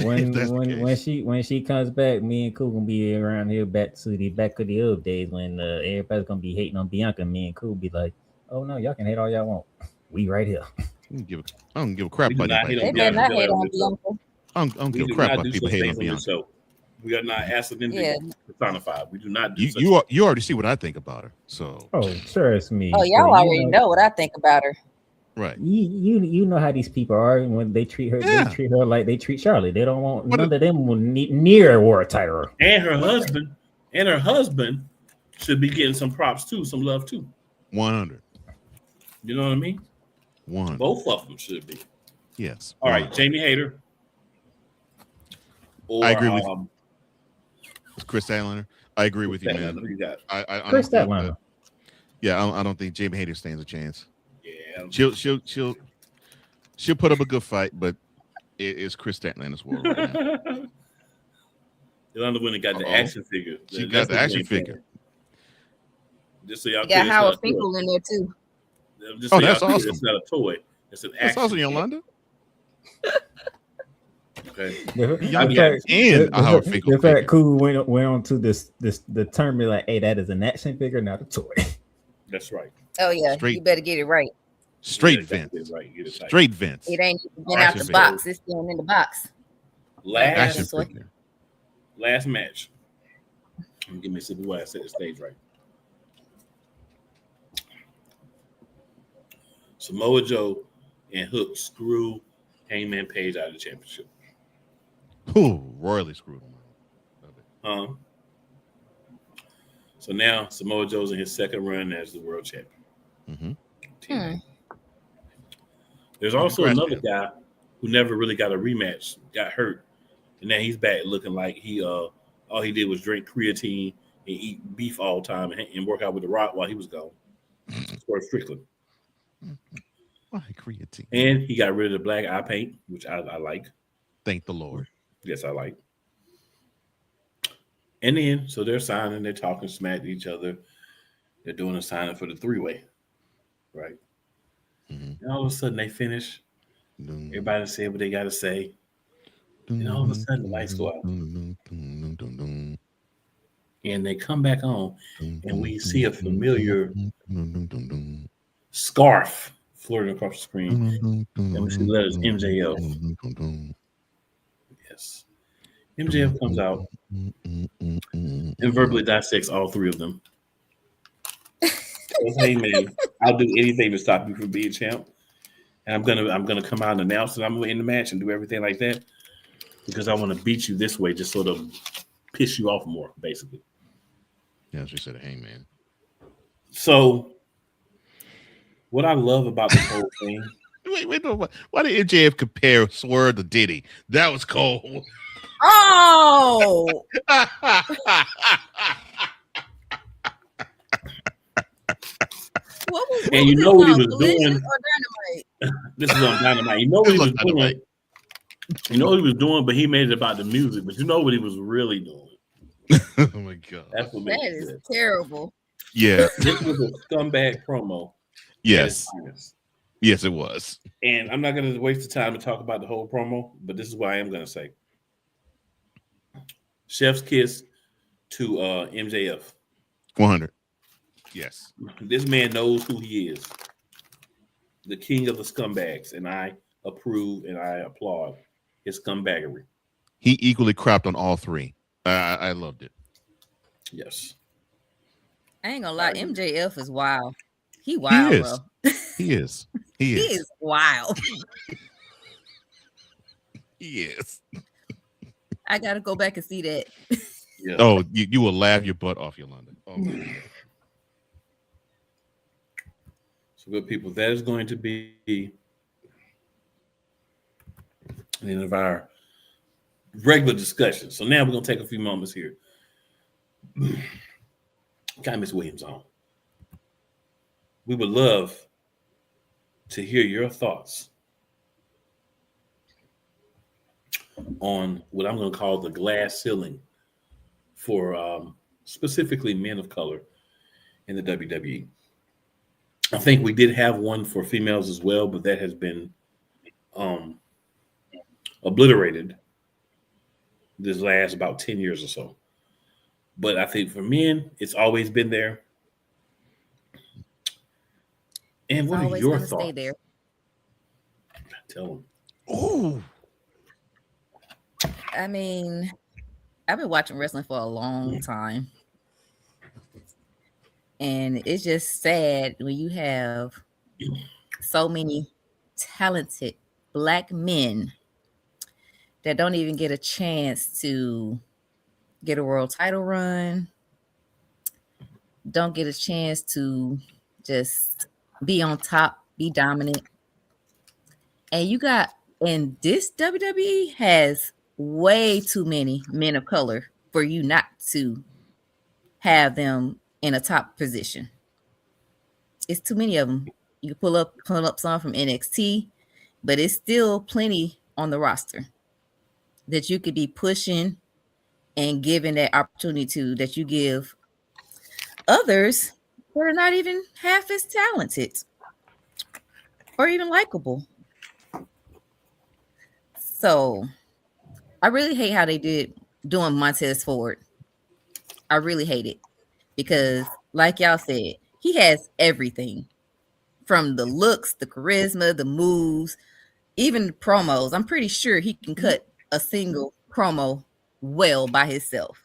D: When she comes back, me and Cool gonna be around here back to the old days when everybody's gonna be hating on Bianca. Me and Cool be like, oh no, y'all can hate all y'all want. We right here.
C: I don't give a crap about anybody.
E: They better not hate on Bianca.
C: I don't give a crap about people hating on Bianca.
A: We are not accidentally personified. We do not do
C: you already see what I think about her. So
D: trust me.
E: Oh, y'all already know what I think about her.
C: Right.
D: You know how these people are when they treat her. They treat her like they treat Charlotte. They don't want none of them will near a war title.
A: And her husband should be getting some props too, some love too.
C: 100.
A: You know what I mean?
C: 100.
A: Both of them should be.
C: Yes.
A: All right, Jamie Hayter. Or,
C: I agree with you. It's Chris Statlander. I agree with you, man.
A: You got
C: I
D: Chris
C: don't think,
D: Statlander.
C: I don't think Jamie Hayter stands a chance.
A: Yeah,
C: she'll put up a good fight, but it is Chris Statlander's world right now.
A: Yolanda went and got the action figure.
C: She got the action figure.
A: Just so y'all
E: got Howard Finkel in there too.
A: Just so
C: that's awesome.
A: It's not a toy. It's an
C: That's
A: action.
C: awesome, Yolanda.
A: Okay.
D: The fact Cool went on to the term like, hey, that is an action figure, not a toy.
A: That's right.
E: Oh yeah, you better get it right.
C: Straight Vince. Straight Vince.
E: It ain't been out the box. It's still in the box.
A: Last match. Give me a sip of water. Set the stage right. Samoa Joe and Hook screw Hangman Page out of the championship.
C: Ooh, royally screwed him.
A: So now Samoa Joe's in his second run as the world champion. There's also another guy who never really got a rematch, got hurt, and now he's back looking like he all he did was drink creatine and eat beef all the time and work out with The Rock while he was gone. Swerve Strickland.
C: Why creatine?
A: And he got rid of the black eye paint, which I like.
C: Thank the Lord.
A: Yes, I like. And then, so they're signing, they're talking smack to each other. They're doing a signing for the three-way, right? And all of a sudden, they finish. Everybody say what they got to say. And all of a sudden, the lights go out. And they come back on, and we see a familiar scarf floating across the screen. And we see the letters MJF. Yes. MJF comes out and verbally dissects all three of them. Says, hey man, I'll do anything to stop you from being champ. And I'm gonna come out and announce that I'm gonna end the match and do everything like that because I want to beat you this way, just sort of piss you off more, basically.
C: Yeah, she said, hey man.
A: So what I love about this whole thing.
C: Wait, why did MJF compare Swerve to Diddy? That was cold.
E: Oh.
A: And you know what he was doing? This is on Dynamite. You know what he was doing? You know what he was doing, but he made it about the music. But you know what he was really doing?
C: Oh my god,
A: that's what
E: that is terrible.
C: Yeah,
A: this was a scumbag promo.
C: Yes, yes, it was.
A: And I'm not going to waste the time to talk about the whole promo, but this is what I am going to say. Chef's kiss to MJF.
C: 100. Yes.
A: This man knows who he is. The king of the scumbags. And I approve and I applaud his scumbaggery.
C: He equally crapped on all three. I loved it.
A: Yes.
E: I ain't gonna lie, MJF is wild. He wild,
C: he
E: bro.
C: He is.
E: He is wild.
C: He is.
E: I gotta go back and see that.
C: Yeah. Oh, you will laugh your butt off, Yolanda. Oh my God.
A: So good people, that is going to be the end of our regular discussion. So now we're gonna take a few moments here. Got Miss Williams on. We would love to hear your thoughts on what I'm going to call the glass ceiling for specifically men of color in the WWE. I think we did have one for females as well, but that has been obliterated this last about 10 years or so. But I think for men, it's always been there. And what are your thoughts? Stay there. Tell them.
C: Oh,
E: I mean, I've been watching wrestling for a long time. And it's just sad when you have so many talented Black men that don't even get a chance to get a world title run, don't get a chance to just be on top, be dominant. And you got, and this WWE has way too many men of color for you not to have them in a top position. It's too many of them. You can pull up some from NXT, but it's still plenty on the roster that you could be pushing and giving that opportunity to, that you give others who are not even half as talented or even likable. So I really hate how they did doing Montez Ford. I really hate it because, like y'all said, he has everything from the looks, the charisma, the moves, even the promos. I'm pretty sure he can cut a single promo well by himself.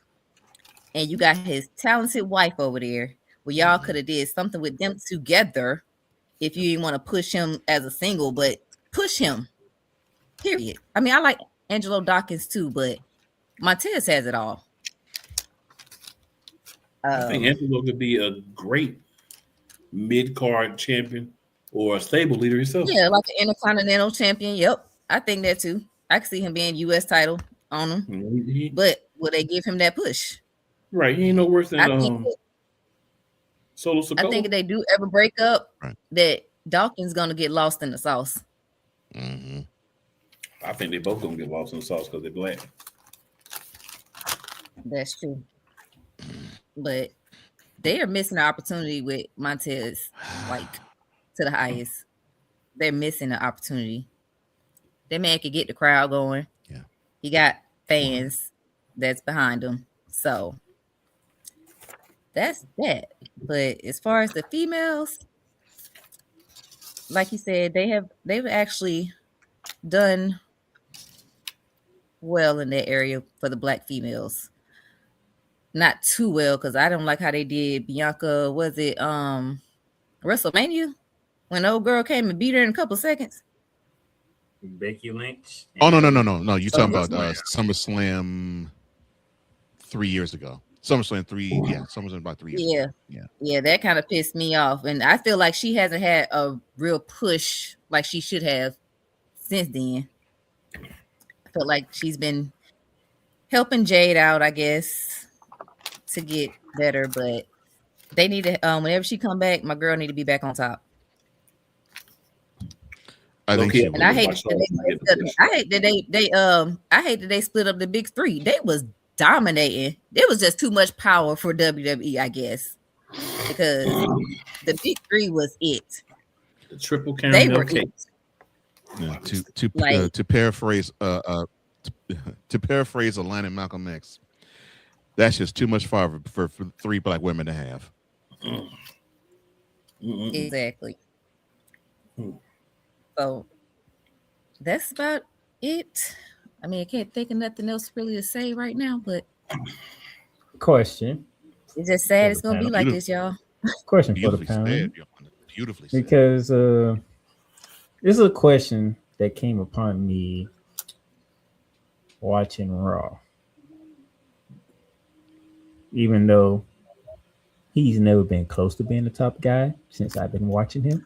E: And you got his talented wife over there. Well, y'all could have did something with them together if you didn't want to push him as a single, but push him. Period. I mean, I like Angelo Dawkins too, but Montez has it all.
A: I think Angelo could be a great mid-card champion or a stable leader himself.
E: Yeah, like an Intercontinental champion. Yep, I think that too. I can see him being U.S. title on him. But will they give him that push?
A: Right, he ain't no worse than Solo Sikoa.
E: I think if they do ever break up, that Dawkins gonna get lost in the sauce.
C: Mm-hmm.
A: I think they both gonna get lost in the sauce because they're black.
E: That's true. But they are missing the opportunity with Montez, like to the highest. They're missing the opportunity. That man could get the crowd going.
C: Yeah,
E: he got fans that's behind him. So that's that. But as far as the females, like you said, they've actually done well in that area for the black females. Not too well, because I don't like how they did Bianca. Was it WrestleMania when the old girl came and beat her in a couple seconds?
D: Becky Lynch.
C: Oh no! You're talking about SummerSlam 3 years ago. SummerSlam about 3 years ago.
E: Yeah, that kind of pissed me off, and I feel like she hasn't had a real push like she should have since then. I feel like she's been helping Jade out, I guess, to get better, but they need to whenever she come back, my girl need to be back on top.
C: I think
E: and I hate that they split up the big three. They was dominating. There was just too much power for WWE, I guess, because the big three was it.
A: The triple caramel
E: they were
A: cake.
C: Yeah, to paraphrase a line in Malcolm X, that's just too much for three black women to have.
E: Exactly. So that's about it. I mean, I can't think of nothing else really to say right now, but
D: question.
E: It's just sad it's gonna be like this, y'all.
D: Question for the panel.
C: Beautifully said.
D: Because this is a question that came upon me watching Raw. Even though he's never been close to being the top guy since I've been watching him.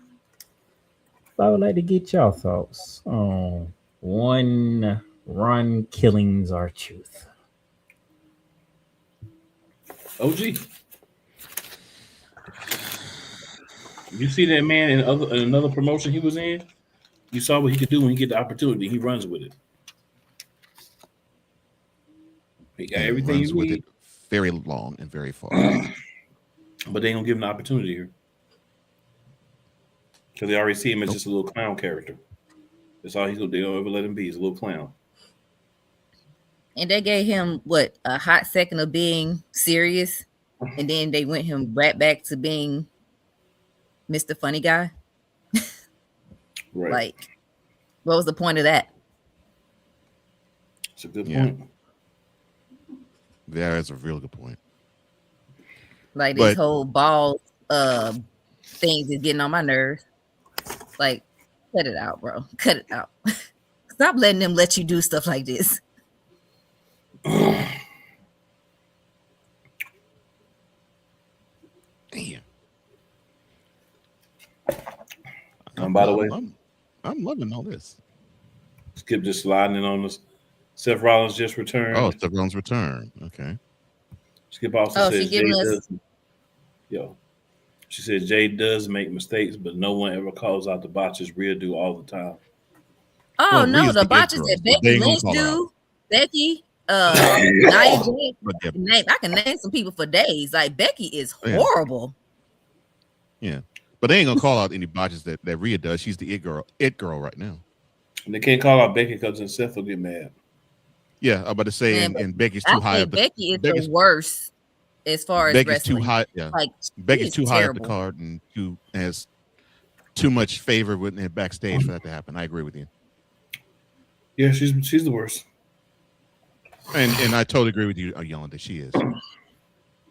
D: I would like to get y'all thoughts on one Ron Killings R-Truth.
A: OG. You see that man in another promotion he was in? You saw what he could do when he get the opportunity. He runs with it. He got everything he needs.
C: Very long and very far.
A: But they don't give him the opportunity here. Because they already see him as just a little clown character. That's all they don't ever let him be. He's a little clown.
E: And they gave him, a hot second of being serious. And then they went him right back to being Mr. Funny Guy.
A: Right.
E: Like, what was the point of that?
A: It's a good point.
C: Yeah, that's a real good point.
E: Like, this whole ball things is getting on my nerves. Like, cut it out, bro. Cut it out. Stop letting them let you do stuff like this.
C: Damn.
A: By the way,
C: I'm loving all this.
A: Skip just sliding in on us. Seth Rollins just returned.
C: Oh, Seth Rollins returned. Okay.
A: Skip also says Jay does. Yo, she says Jay does make mistakes, but no one ever calls out the botches Rhea do all the time.
E: Oh well, no, the botches that Becky Lynch do, Becky, Nia Jax. I can name some people for days. Like Becky is horrible.
C: Yeah, but they ain't gonna call out any botches that Rhea does. She's the it girl right now.
A: And they can't call out Becky because then Seth will get mad.
C: Yeah, I'm about to say, and Becky's too high up.
E: Becky is the worst as far as
C: Becky's
E: wrestling.
C: Too high. Yeah, like Becky's too high up the card and has too much favor with it backstage for that to happen. I agree with you.
A: Yeah, she's the worst.
C: And I totally agree with you, Yolanda. She is.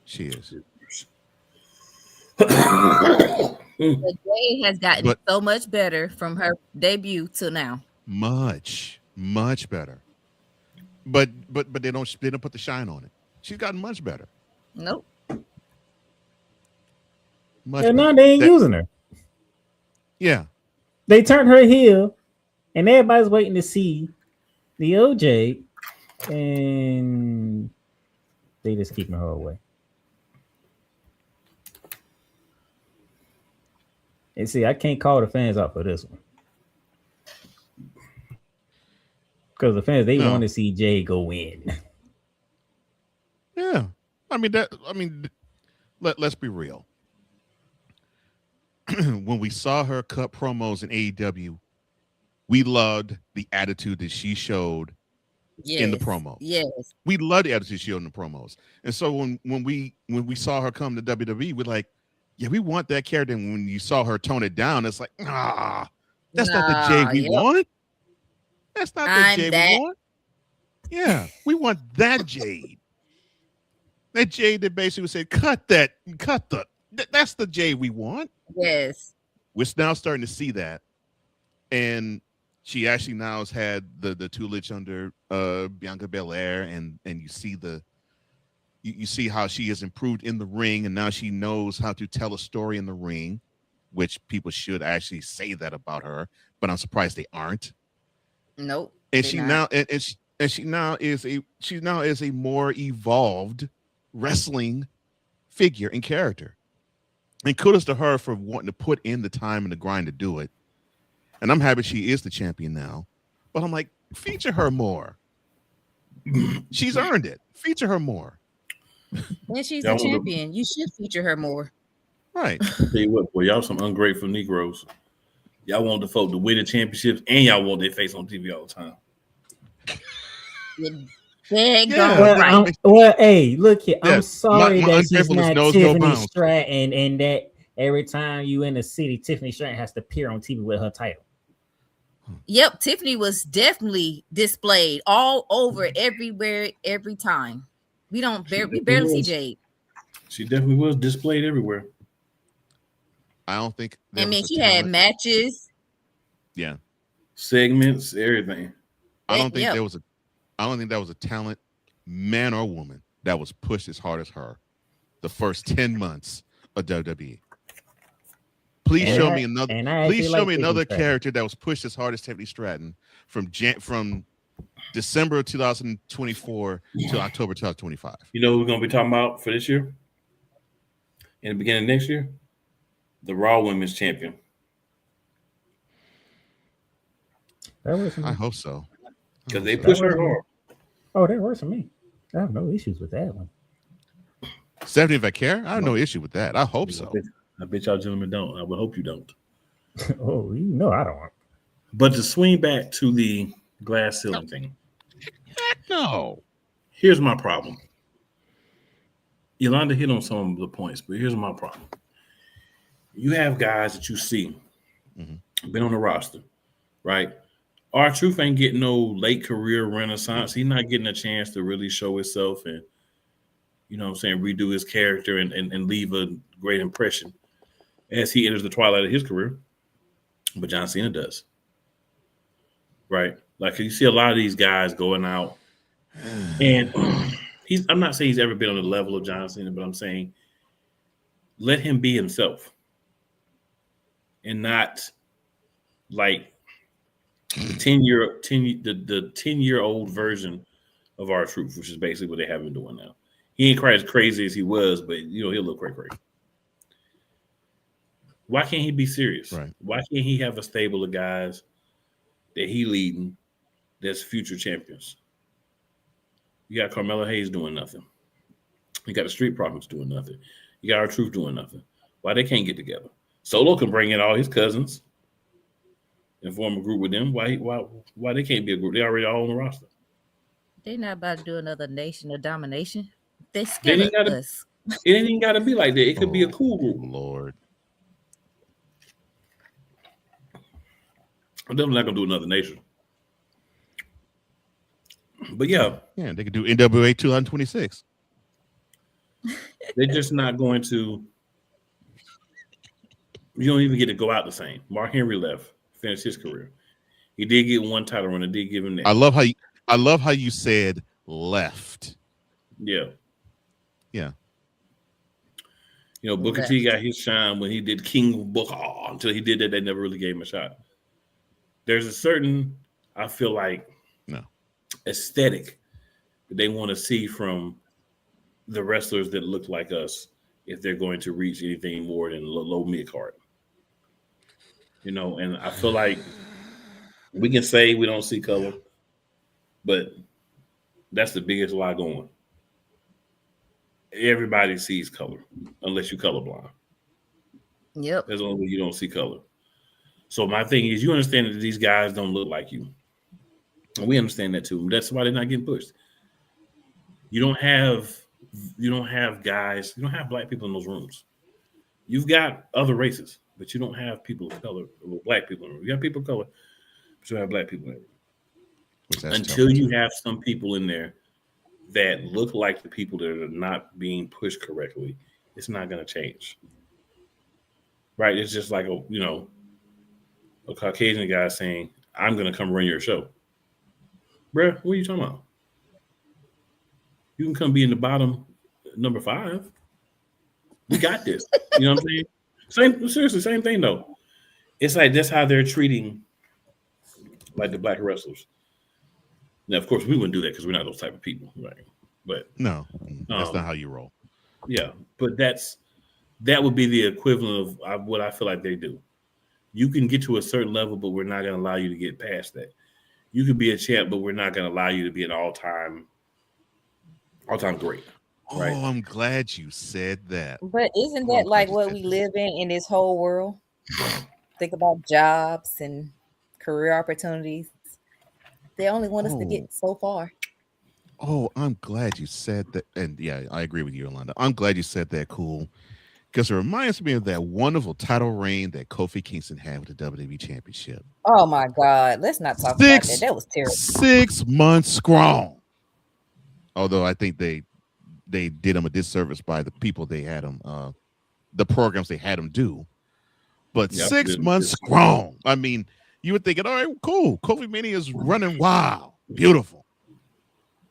C: She is.
E: The day has gotten so much better from her debut till now.
C: Much better. But they don't put the shine on it. She's gotten much better.
E: Nope.
D: Now they ain't using her.
C: Yeah.
D: They turned her heel, and everybody's waiting to see the OJ, and they just keeping her away. And see, I can't call the fans out for this one. Because the fans, they want to see Jay go in.
C: Yeah. Let's be real. When we saw her cut promos in AEW, we loved the attitude that she showed in the promos.
E: Yes.
C: We loved the attitude she showed in the promos. And so when we saw her come to WWE, we're like, yeah, we want that character. And when you saw her tone it down, it's like, that's not the Jay we want. That's not the Jade we want. Yeah, we want that Jade. That Jade that basically would say, that's the Jade we want.
E: Yes.
C: We're now starting to see that. And she actually now has had the tutelage under Bianca Belair, and you see you see how she has improved in the ring, and now she knows how to tell a story in the ring, which people should actually say that about her, but I'm surprised they aren't.
E: Nope.
C: And she now is a more evolved wrestling figure and character. And kudos to her for wanting to put in the time and the grind to do it. And I'm happy she is the champion now. But I'm like, feature her more. She's earned it. Feature her more.
E: And she's the champion. You should feature her more.
C: Right.
A: Tell you what, boy, y'all some ungrateful Negroes. Y'all want the folk to win the championships, and y'all want their face on TV all the time.
D: Well, hey, look here. I'm sorry that she's not Tiffany Stratton, and that every time you in the city, Tiffany Stratton has to appear on TV with her title.
E: Yep, Tiffany was definitely displayed all over, everywhere, every time. We barely see Jade.
A: She definitely was displayed everywhere.
C: I don't think.
E: She had matches.
C: Yeah.
A: Segments, everything.
C: I don't think that was a talent, man or woman, that was pushed as hard as her the first 10 months of WWE. Please show me another character that was pushed as hard as Tiffany Stratton from December of 2024 to October 2025.
A: You know what we're gonna be talking about for this year? In the beginning of next year? The Raw Women's Champion.
C: I hope so.
A: Because they push her hard.
D: Oh, that works for me. I have no issues with that one.
C: Stephanie Vaquer? I have no issue with that. I hope so.
A: I bet y'all gentlemen don't. I would hope you don't.
D: Oh, I don't.
A: But to swing back to the glass ceiling thing.
C: Heck no.
A: Here's my problem. Yolanda hit on some of the points, but here's my problem. You have guys that you see been on the roster, right? R-Truth ain't getting no late career renaissance. He's not getting a chance to really show himself and, redo his character and leave a great impression as he enters the twilight of his career. But John Cena does. Right? Like, you see a lot of these guys going out, and I'm not saying he's ever been on the level of John Cena, but I'm saying let him be himself and not like the 10-year-old version of R-Truth, which is basically what they have been doing now. He ain't quite as crazy as he was, but he'll look crazy. Why can't he be serious?
C: Right.
A: Why can't he have a stable of guys that he leading that's future champions? You got Carmelo Hayes doing nothing. You got the Street Profits doing nothing. You got R-Truth doing nothing. Why they can't get together? Solo can bring in all his cousins and form a group with them. Why they can't be a group? They already all on the roster.
E: They're not about to do another Nation of Domination. They scared of us.
A: It ain't even got to be like that. It could be a cool group.
C: Lord.
A: I'm definitely not going to do another Nation. But yeah,
C: they could do NWA 226.
A: They're just not going to. You don't even get to go out the same. Mark Henry left, finished his career. He did get one title run. It did give him that.
C: I love how you said left.
A: Yeah. Booker
E: left.
A: T got his shine when he did King of Booker. Until he did that, they never really gave him a shot. There's a certain, I feel like, aesthetic that they want to see from the wrestlers that look like us if they're going to reach anything more than low mid card. And I feel like we can say we don't see color, but that's the biggest lie going. Everybody sees color unless you're colorblind.
E: Yep.
A: As long as you don't see color. So my thing is, you understand that these guys don't look like you. And we understand that too. That's why they're not getting pushed. You don't have guys, you don't have black people in those rooms. You've got other races, but you don't have people of color or black people in the room. You got people of color, but you don't have black people in the room. Until you have some people in there that look like the people that are not being pushed correctly, it's not going to change. Right? It's just like a Caucasian guy saying, "I'm going to come run your show." Bruh, what are you talking about? You can come be in the bottom number 5. We got this. You know what I'm saying? Seriously, same thing though. It's like that's how they're treating like the black wrestlers. Now, of course, we wouldn't do that because we're not those type of people, right? But
C: no, that's not how you roll.
A: Yeah, but that would be the equivalent of what I feel like they do. You can get to a certain level, but we're not going to allow you to get past that. You could be a champ, but we're not going to allow you to be an all-time great. Right?
C: Oh, I'm glad you said that.
E: But isn't that like what we live in this whole world? Think about jobs and career opportunities. They only want us to get so far.
C: Oh, I'm glad you said that. And yeah, I agree with you, Yolanda. I'm glad you said that, cool. Because it reminds me of that wonderful title reign that Kofi Kingston had with the WWE Championship.
E: Oh my God. Let's not talk about that. That was terrible.
C: 6 months strong. Although I think they did him a disservice by the people they had him, the programs they had him do. But 6 months strong. I mean, you would think, all right, cool. Kofi Mania is running wild. Beautiful.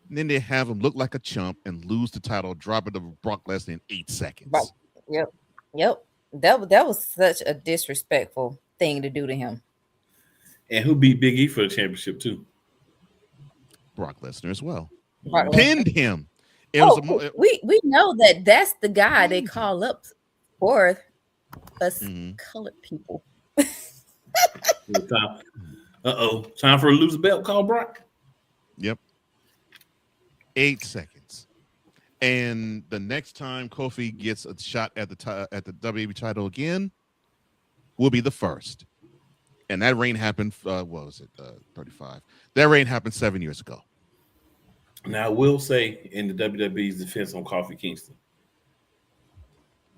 C: And then they have him look like a chump and lose the title, drop it to Brock Lesnar in 8 seconds.
E: Yep. That was such a disrespectful thing to do to him.
A: And who beat Big E for the championship too?
C: Brock Lesnar as well.
E: Pinned
C: him.
E: We know that's the guy they call up for us colored people.
A: Time for a loose belt. Call Brock.
C: Yep. 8 seconds. And the next time Kofi gets a shot at the WWE title again, will be the first. And that reign happened. What was it? 35. That reign happened 7 years ago.
A: Now, I will say in the WWE's defense on Kofi Kingston,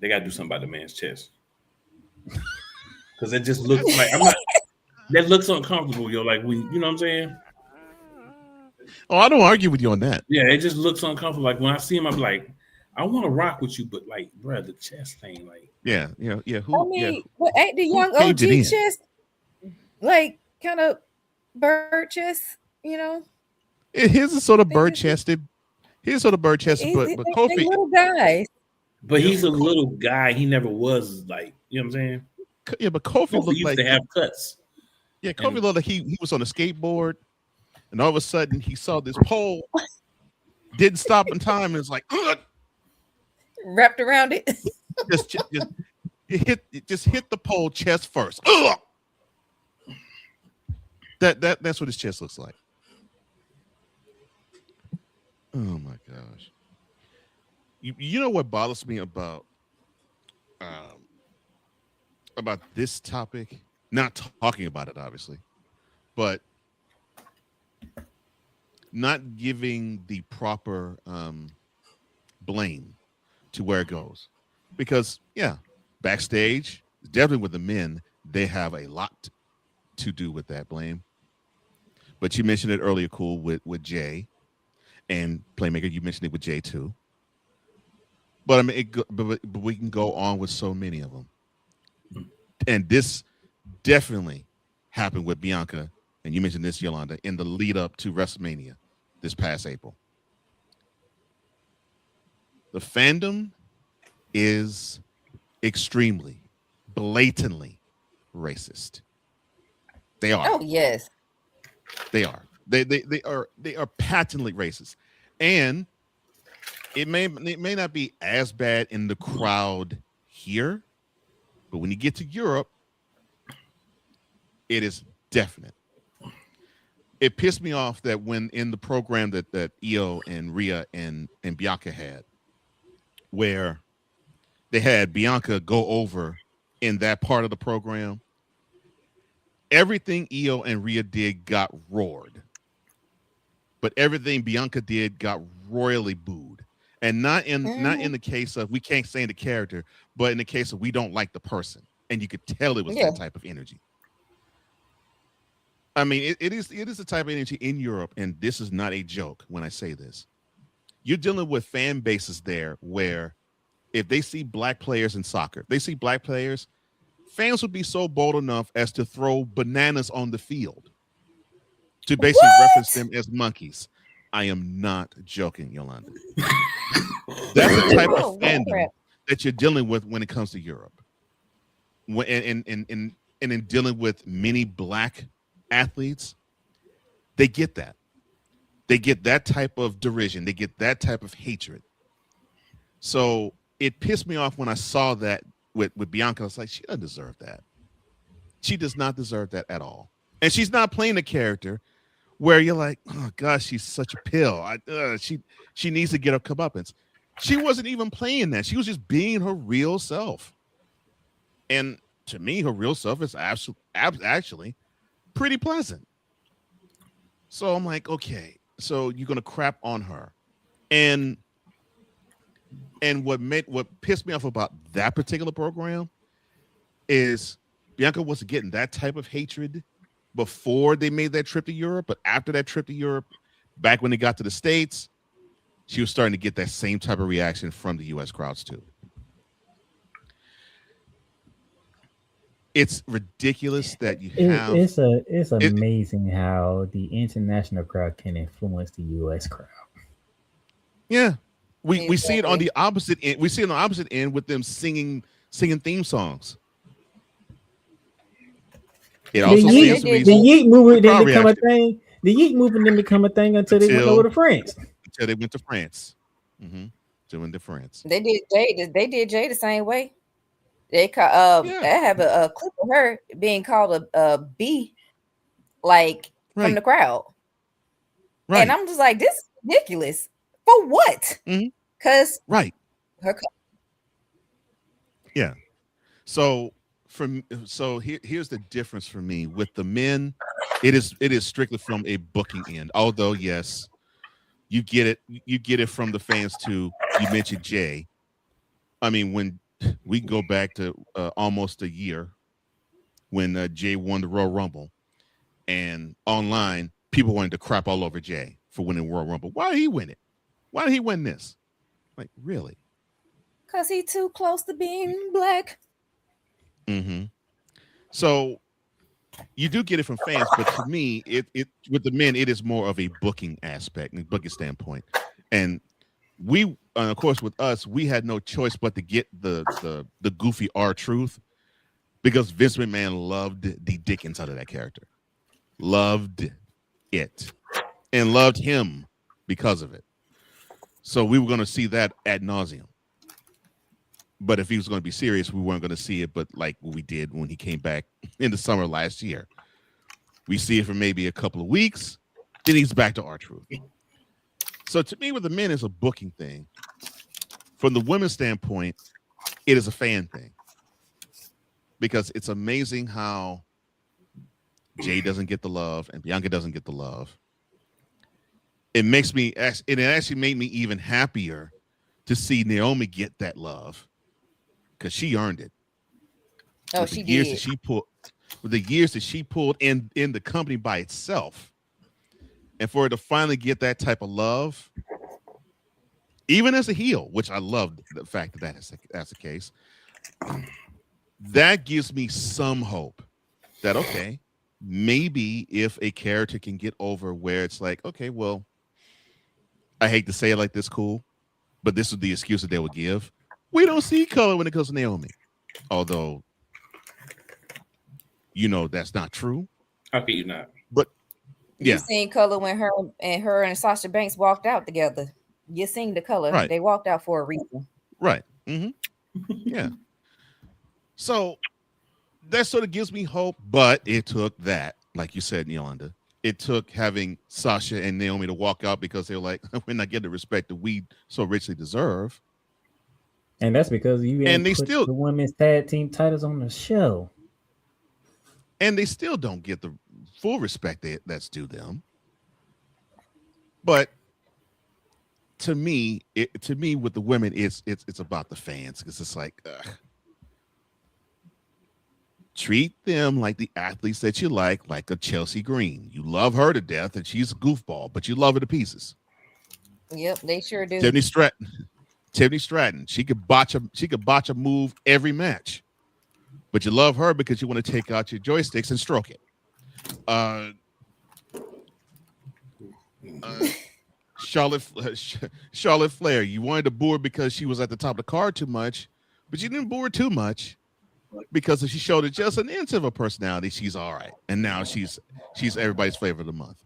A: they got to do something about the man's chest. Because it just looks like that looks uncomfortable, yo. Like when you know what I'm saying?
C: Oh, I don't argue with you on that.
A: Yeah, it just looks uncomfortable. Like when I see him, I'm like, I want to rock with you, but like, bro, the chest thing, like,
C: yeah.
E: Ain't the young OG chest like kind of bird chest? You know,
C: his is sort of bird chested. His sort of bird chested, but Kofi,
E: little guys.
A: But he's a little guy. He never was like, you know what I'm saying?
C: Yeah, but Kofi looked
A: used
C: like
A: to have cuts.
C: Yeah, Kofi looked like he was on a skateboard, and all of a sudden he saw this pole, didn't stop in time, and it's like, ugh,
E: wrapped around it.
C: just hit the pole chest first. Ugh! That's what his chest looks like. Oh my gosh. You know what bothers me about this topic? Not talking about it, obviously, but not giving the proper blame to where it goes. Because yeah, backstage, definitely with the men, they have a lot to do with that blame. But you mentioned it earlier, cool, with Jay and Playmaker. You mentioned it with Jay too. But I mean, but we can go on with so many of them. And this definitely happened with Bianca, and you mentioned this, Yolanda, in the lead up to WrestleMania this past April. The fandom is extremely, blatantly racist. They are.
E: Oh yes,
C: they are. They are patently racist, and it may not be as bad in the crowd here, but when you get to Europe, it is definite. It pissed me off that when in the program that Io and Rhea and Bianca had, where they had Bianca go over in that part of the program, everything Io and Rhea did got roared, but everything Bianca did got royally booed. And not in the case of we can't stand the character, but in the case of we don't like the person, and you could tell it was that type of energy. I mean, it is the type of energy in Europe, and this is not a joke when I say this. You're dealing with fan bases there where if they see black players in soccer, they see black players, fans would be so bold enough as to throw bananas on the field to basically reference them as monkeys. I am not joking, Yolanda. That's the type of fandom that you're dealing with when it comes to Europe. And in dealing with many black athletes, they get that. They get that type of derision. They get that type of hatred. So it pissed me off when I saw that with Bianca. I was like, she doesn't deserve that. She does not deserve that at all. And she's not playing a character where you're like, oh gosh, she's such a pill. She needs to get her comeuppance. She wasn't even playing that. She was just being her real self. And to me, her real self is actually pretty pleasant. So I'm like, okay, so you're gonna crap on her. And what pissed me off about that particular program is Bianca wasn't getting that type of hatred before they made that trip to Europe, but after that trip to Europe, back when they got to the States, she was starting to get that same type of reaction from the US crowds too. It's ridiculous that you have.
D: It's amazing how the international crowd can influence the US crowd.
C: Yeah. We see it on the opposite end. We see it on the opposite end with them singing theme songs. It also stands to reason.
D: The Yeet movement didn't become a thing. The Yeet movement didn't become a thing until they went over to France.
C: Until they went to France. They went to France.
E: They did Jay the same way. They have a clip of her being called a B, like from the crowd. Right. And I'm just like, this is ridiculous. For what? Because her.
C: Yeah. So here's the difference for me with the men. It is strictly from a booking end. Although yes, you get it from the fans too. You mentioned Jay. I mean, when we go back to almost a year when Jay won the Royal Rumble, and online people wanted to crap all over Jay for winning Royal Rumble. Why did he win it? Why did he win this? Like, really?
E: Because he's too close to being black.
C: So you do get it from fans, but to me, it with the men, it is more of a booking aspect, and booking standpoint. And we, of course, with us, we had no choice but to get the goofy R-Truth, because Vince McMahon loved the dickens out of that character, loved it, and loved him because of it. So we were going to see that ad nauseum. But if he was going to be serious, we weren't going to see it. But like we did when he came back in the summer last year, we see it for maybe a couple of weeks. Then he's back to R-Truth. So to me, with the men, it's a booking thing. From the women's standpoint, it is a fan thing. Because it's amazing how Jay doesn't get the love and Bianca doesn't get the love. It actually made me even happier to see Naomi get that love because she earned it.
E: Oh,
C: with
E: she
C: the years
E: did.
C: That she pulled, with the years that she pulled in the company by itself, and for her to finally get that type of love, even as a heel, which I loved the fact that that's the case. That gives me some hope that, okay, maybe if a character can get over where it's like, okay, well, I hate to say it like this, cool, but this is the excuse that they would give. We don't see color when it comes to Naomi. Although, that's not true.
A: How can you not?
C: But, yeah.
E: You seen color when her and Sasha Banks walked out together. You seen the color.
C: Right.
E: They walked out for a reason.
C: Right. Mm-hmm. Yeah. So that sort of gives me hope, but it took that, like you said, Yolanda. It took having Sasha and Naomi to walk out because they're like, we're not getting the respect that we so richly deserve.
D: And that's because you put the women's tag team titles on the show.
C: And they still don't get the full respect that's due them. But to me, with the women, it's about the fans because it's like, treat them like the athletes that you like a Chelsea Green. You love her to death, and she's a goofball, but you love her to pieces.
E: Yep, they sure do.
C: Tiffany Stratton. She could botch a move every match, but you love her because you want to take out your joysticks and stroke it. Charlotte Flair. You wanted to boo her because she was at the top of the card too much, but you didn't boo her too much. Because if she showed it just an inch of her personality, she's all right. And now she's everybody's flavor of the month.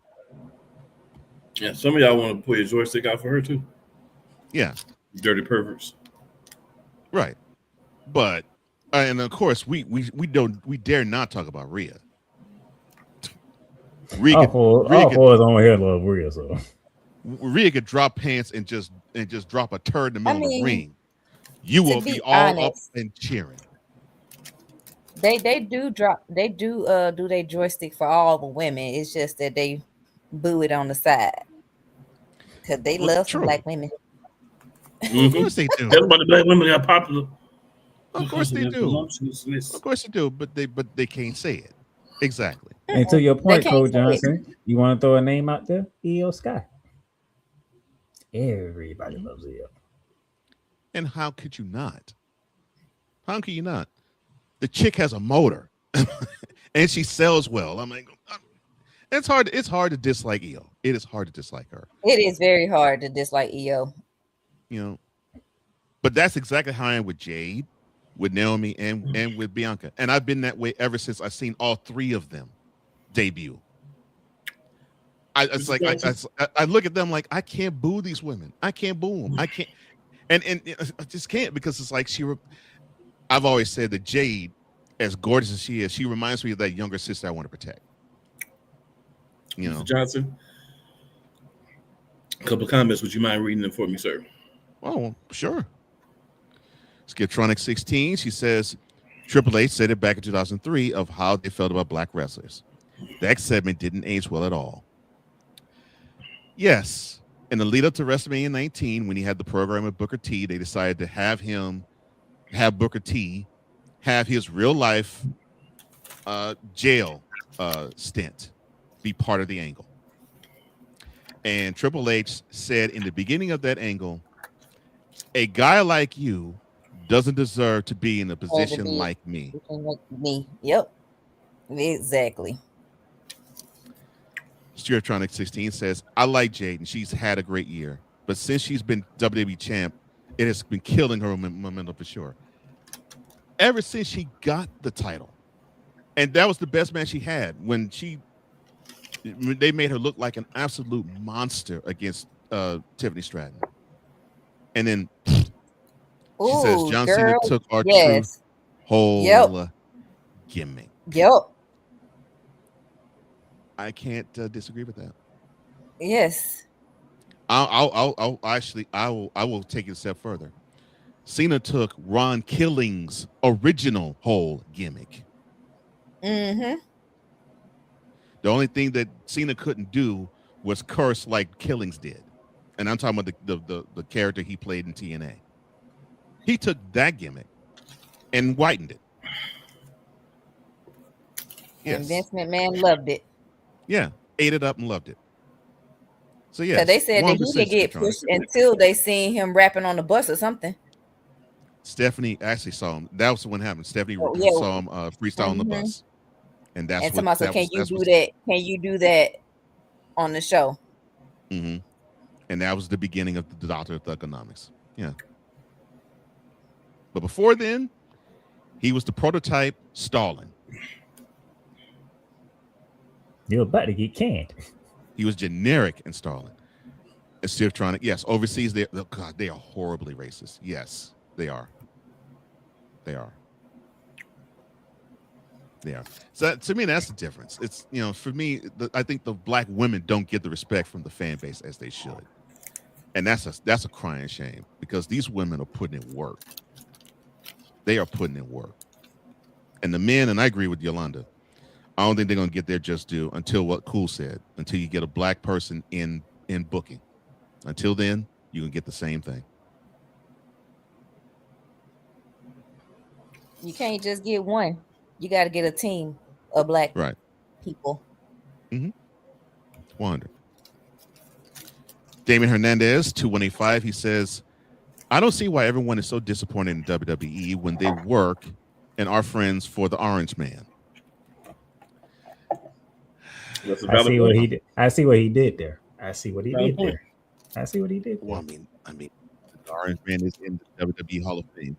A: Yeah, some of y'all want to pull your joystick out for her too.
C: Yeah.
A: Dirty perverts.
C: Right. But and of course we dare not talk about Rhea.
D: Rhea on here love Rhea, so
C: Rhea could drop pants and just drop a turd in the middle of the ring. You will be all up and cheering.
E: They do their joystick for all the women. It's just that they boo it on the side because they love some black women.
C: Mm-hmm. Of course they do.
A: Everybody black women are popular.
C: Of course they do. Of course they do, but they can't say it. Exactly.
D: And to your point, Cole Johnson, you want to throw a name out there? Io Sky. Everybody loves Io.
C: And how could you not? How could you not? The chick has a motor, and she sells well. I'm like, it's hard to dislike Io. It is hard to dislike her.
E: It is very hard to dislike Io.
C: But that's exactly how I am with Jade, with Naomi, and with Bianca. And I've been that way ever since I've seen all three of them debut. I look at them like, I can't boo these women. I can't boo them. I can't, and I just can't because it's like I've always said that Jade, as gorgeous as she is, she reminds me of that younger sister I want to protect.
A: Mr. Johnson, a couple of comments. Would you mind reading them for me, sir?
C: Oh, sure. Skiptronic16, she says, Triple H said it back in 2003 of how they felt about black wrestlers. That segment didn't age well at all. Yes, in the lead up to WrestleMania 19, when he had the program with Booker T, they decided to have Booker T have his real life jail stint be part of the angle. And Triple H said in the beginning of that angle, a guy like you doesn't deserve to be in a position like me.
E: Yep. Exactly.
C: Stereotronic 16 says, I like Jade and she's had a great year. But since she's been WWE champ, it has been killing her momentum for sure. Ever since she got the title. And that was the best match she had when they made her look like an absolute monster against Tiffany Stratton. And then She says
E: Ooh,
C: John Cena
E: girl.
C: took our
E: Yes.
C: truth whole gimmick.
E: Yep.
C: I can't disagree with that.
E: Yes.
C: I'll actually I will take it a step further. Cena took Ron Killing's original whole gimmick.
E: Mm-hmm.
C: The only thing that Cena couldn't do was curse like Killings did. And I'm talking about the character he played in TNA. He took that gimmick and whitened it.
E: And
C: Yes.
E: Vince McMahon loved it.
C: Yeah. Ate it up and loved it. So yes.
E: They said that he didn't get pushed until they seen him rapping on the bus or something.
C: Stephanie actually saw him. That was what happened. Stephanie saw him freestyle on the bus. And that's
E: and
C: what
E: can you do that? Can you do that on the show?
C: Mm-hmm. And that was the beginning of the Doctor of Thugonomics. Yeah. But before then, he was the prototype Stalin.
D: You're about to get canned.
C: He was generic in Stalin. And still trying to, yes, overseas, they are horribly racist. Yes, they are. They are. They are. So to me, that's the difference. It's, for me, I think the black women don't get the respect from the fan base as they should. And that's a crying shame because these women are putting in work. They are putting in work. And the men, and I agree with Yolanda, I don't think they're going to get their just due until what Cool said, until you get a black person in booking. Until then, you can get the same thing.
E: You can't just get one. You got to get a team of black people.
C: Mm-hmm. 100. Damien Hernandez, 2185, he says, I don't see why everyone is so disappointed in WWE when they work and are friends for the Orange Man.
D: I see what he did. I see what he did there. I see what he did there. I see what he did.
C: Well, I mean, the Orange Man is in the WWE Hall of Fame.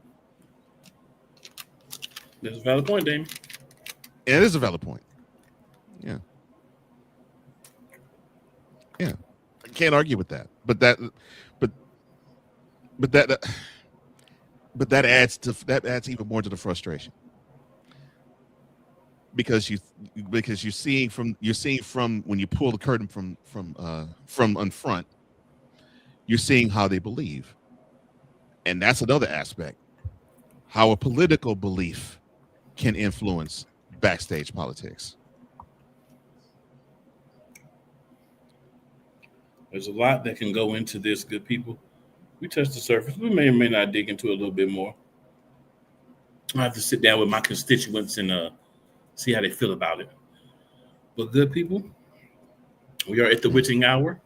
A: That's a valid point, Damien.
C: It is a valid point. Yeah. Yeah. I can't argue with that. But that adds even more to the frustration. Because you're seeing from when you pull the curtain from in front, you're seeing how they believe. And that's another aspect. How a political belief can influence backstage politics.
A: There's a lot that can go into this, good people. We touched the surface. We may or may not dig into it a little bit more. I have to sit down with my constituents and see how they feel about it. But good people, we are at the witching hour.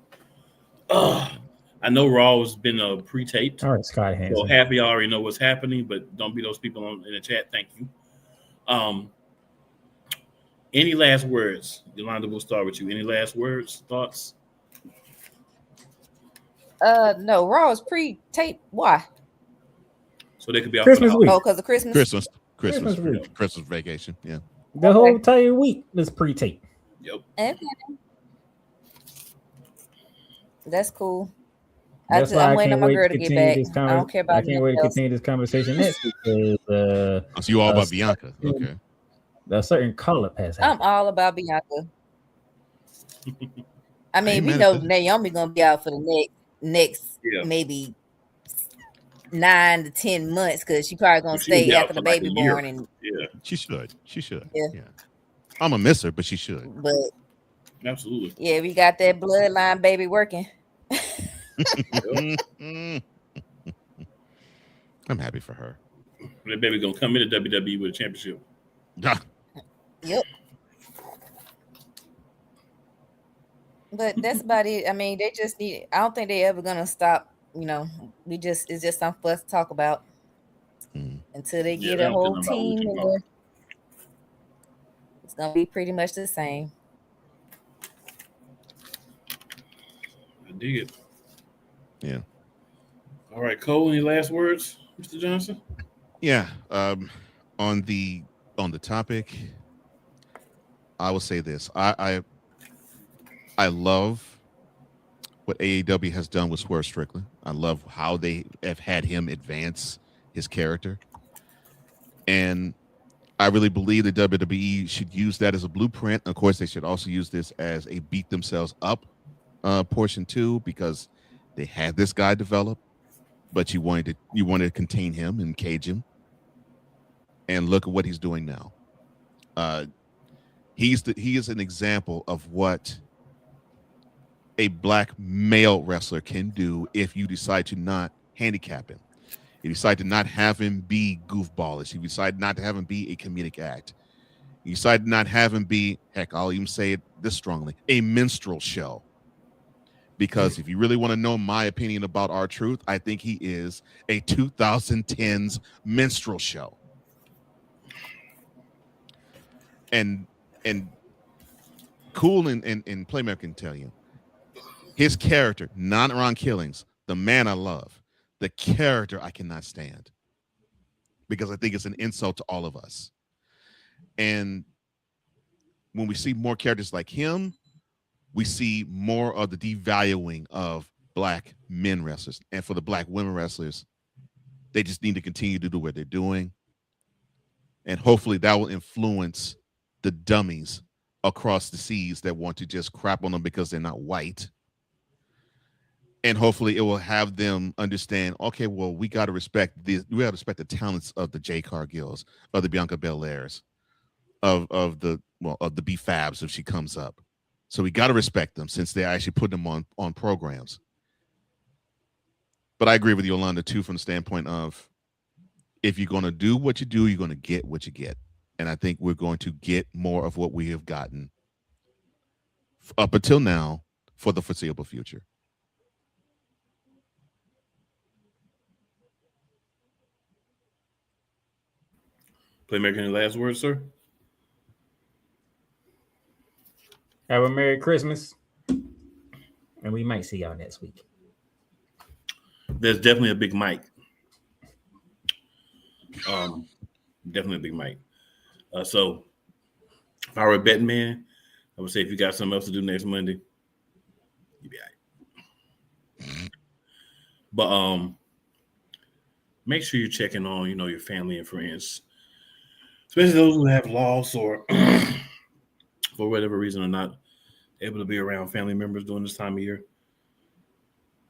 A: I know Raw has been pre-taped.
D: All right, Scott Hansen.
A: So half of y'all already know what's happening, but don't be those people in the chat. Thank you. Any last words? Yolanda, we'll start with you. Any last words, thoughts?
E: No, Raw is pre-taped. Why?
A: So they could be out
D: Christmas week.
E: Oh, because of Christmas.
C: Christmas vacation. Yeah.
D: The whole entire week is pre-taped.
A: Yep.
E: Okay. That's cool.
D: That's why
E: I'm waiting on my girl to get back. I don't care about.
D: I can't wait to continue this conversation next because
C: so you all about Bianca. Okay.
D: A certain call-up has happened.
E: I'm all about Bianca. I mean, we know Naomi gonna be out for the next maybe 9 to 10 months because she probably gonna stay after the baby born. And
C: she should. Yeah. I'm gonna miss her, but she should.
E: But
A: absolutely.
E: Yeah, we got that bloodline baby working.
C: I'm happy for her.
A: That baby gonna come into WWE with a championship.
E: Yep. But that's about it. I mean, they just need. I don't think they ever gonna stop. It's just something for us to talk about until they get a whole team. It's gonna be pretty much the same.
A: I dig it.
C: Yeah.
A: All right, Cole. Any last words, Mr. Johnson?
C: Yeah. On the topic, I will say this. I love what AEW has done with Swerve Strickland. I love how they have had him advance his character. And I really believe the WWE should use that as a blueprint. Of course, they should also use this as a beat themselves up portion too, because they had this guy develop, but you wanted to contain him and cage him. And look at what he's doing now. He is an example of what a black male wrestler can do if you decide to not handicap him. If you decide to not have him be goofballish, if you decide not to have him be a comedic act, you decide not have him be, heck, I'll even say it this strongly, a minstrel show. Because if you really want to know my opinion about R-Truth, I think he is a 2010s minstrel show. And Cool and Playmaker can tell you, his character, not Ron Killings, the man I love, the character I cannot stand, because I think it's an insult to all of us. And when we see more characters like him, we see more of the devaluing of black men wrestlers. And for the black women wrestlers, they just need to continue to do what they're doing. And hopefully that will influence the dummies across the seas that want to just crap on them because they're not white. And hopefully it will have them understand, okay, well, we got to respect we got to respect the talents of the J. Cargills, of the Bianca Belairs, of the B-Fabs if she comes up. So we got to respect them since they actually put them on programs. But I agree with Yolanda too, from the standpoint of, if you're going to do what you do, you're going to get what you get. And I think we're going to get more of what we have gotten up until now for the foreseeable future.
A: Playmaker, any last words, sir?
D: Have a Merry Christmas. And we might see y'all next week.
A: There's definitely a big mic. Definitely a big mic. So if I were a betting man, I would say if you got something else to do next Monday, you'd be all right. But make sure you're checking on, your family and friends, especially those who have lost or for whatever reason are not able to be around family members during this time of year.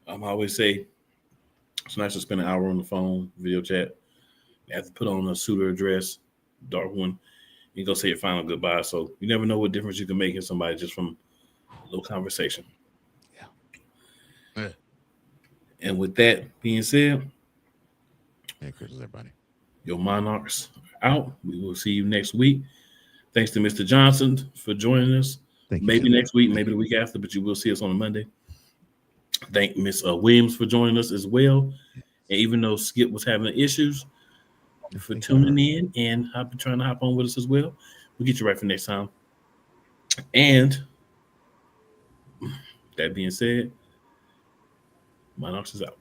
A: I always say it's nice to spend an hour on the phone, video chat. You have to put on a suit or a dress, dark one, and go say your final goodbye. So you never know what difference you can make in somebody just from a little conversation.
C: Yeah.
A: And with that being said,
C: Merry Christmas, everybody.
A: Your Monarchs are out. We will see you next week. Thanks to Mr. Johnson for joining us. Maybe next week, maybe the week after, but you will see us on a Monday. Thank Miss Williams for joining us as well. And even though Skip was having issues, for tuning in and trying to hop on with us as well. We'll get you right for next time. And that being said, Monarchs is out.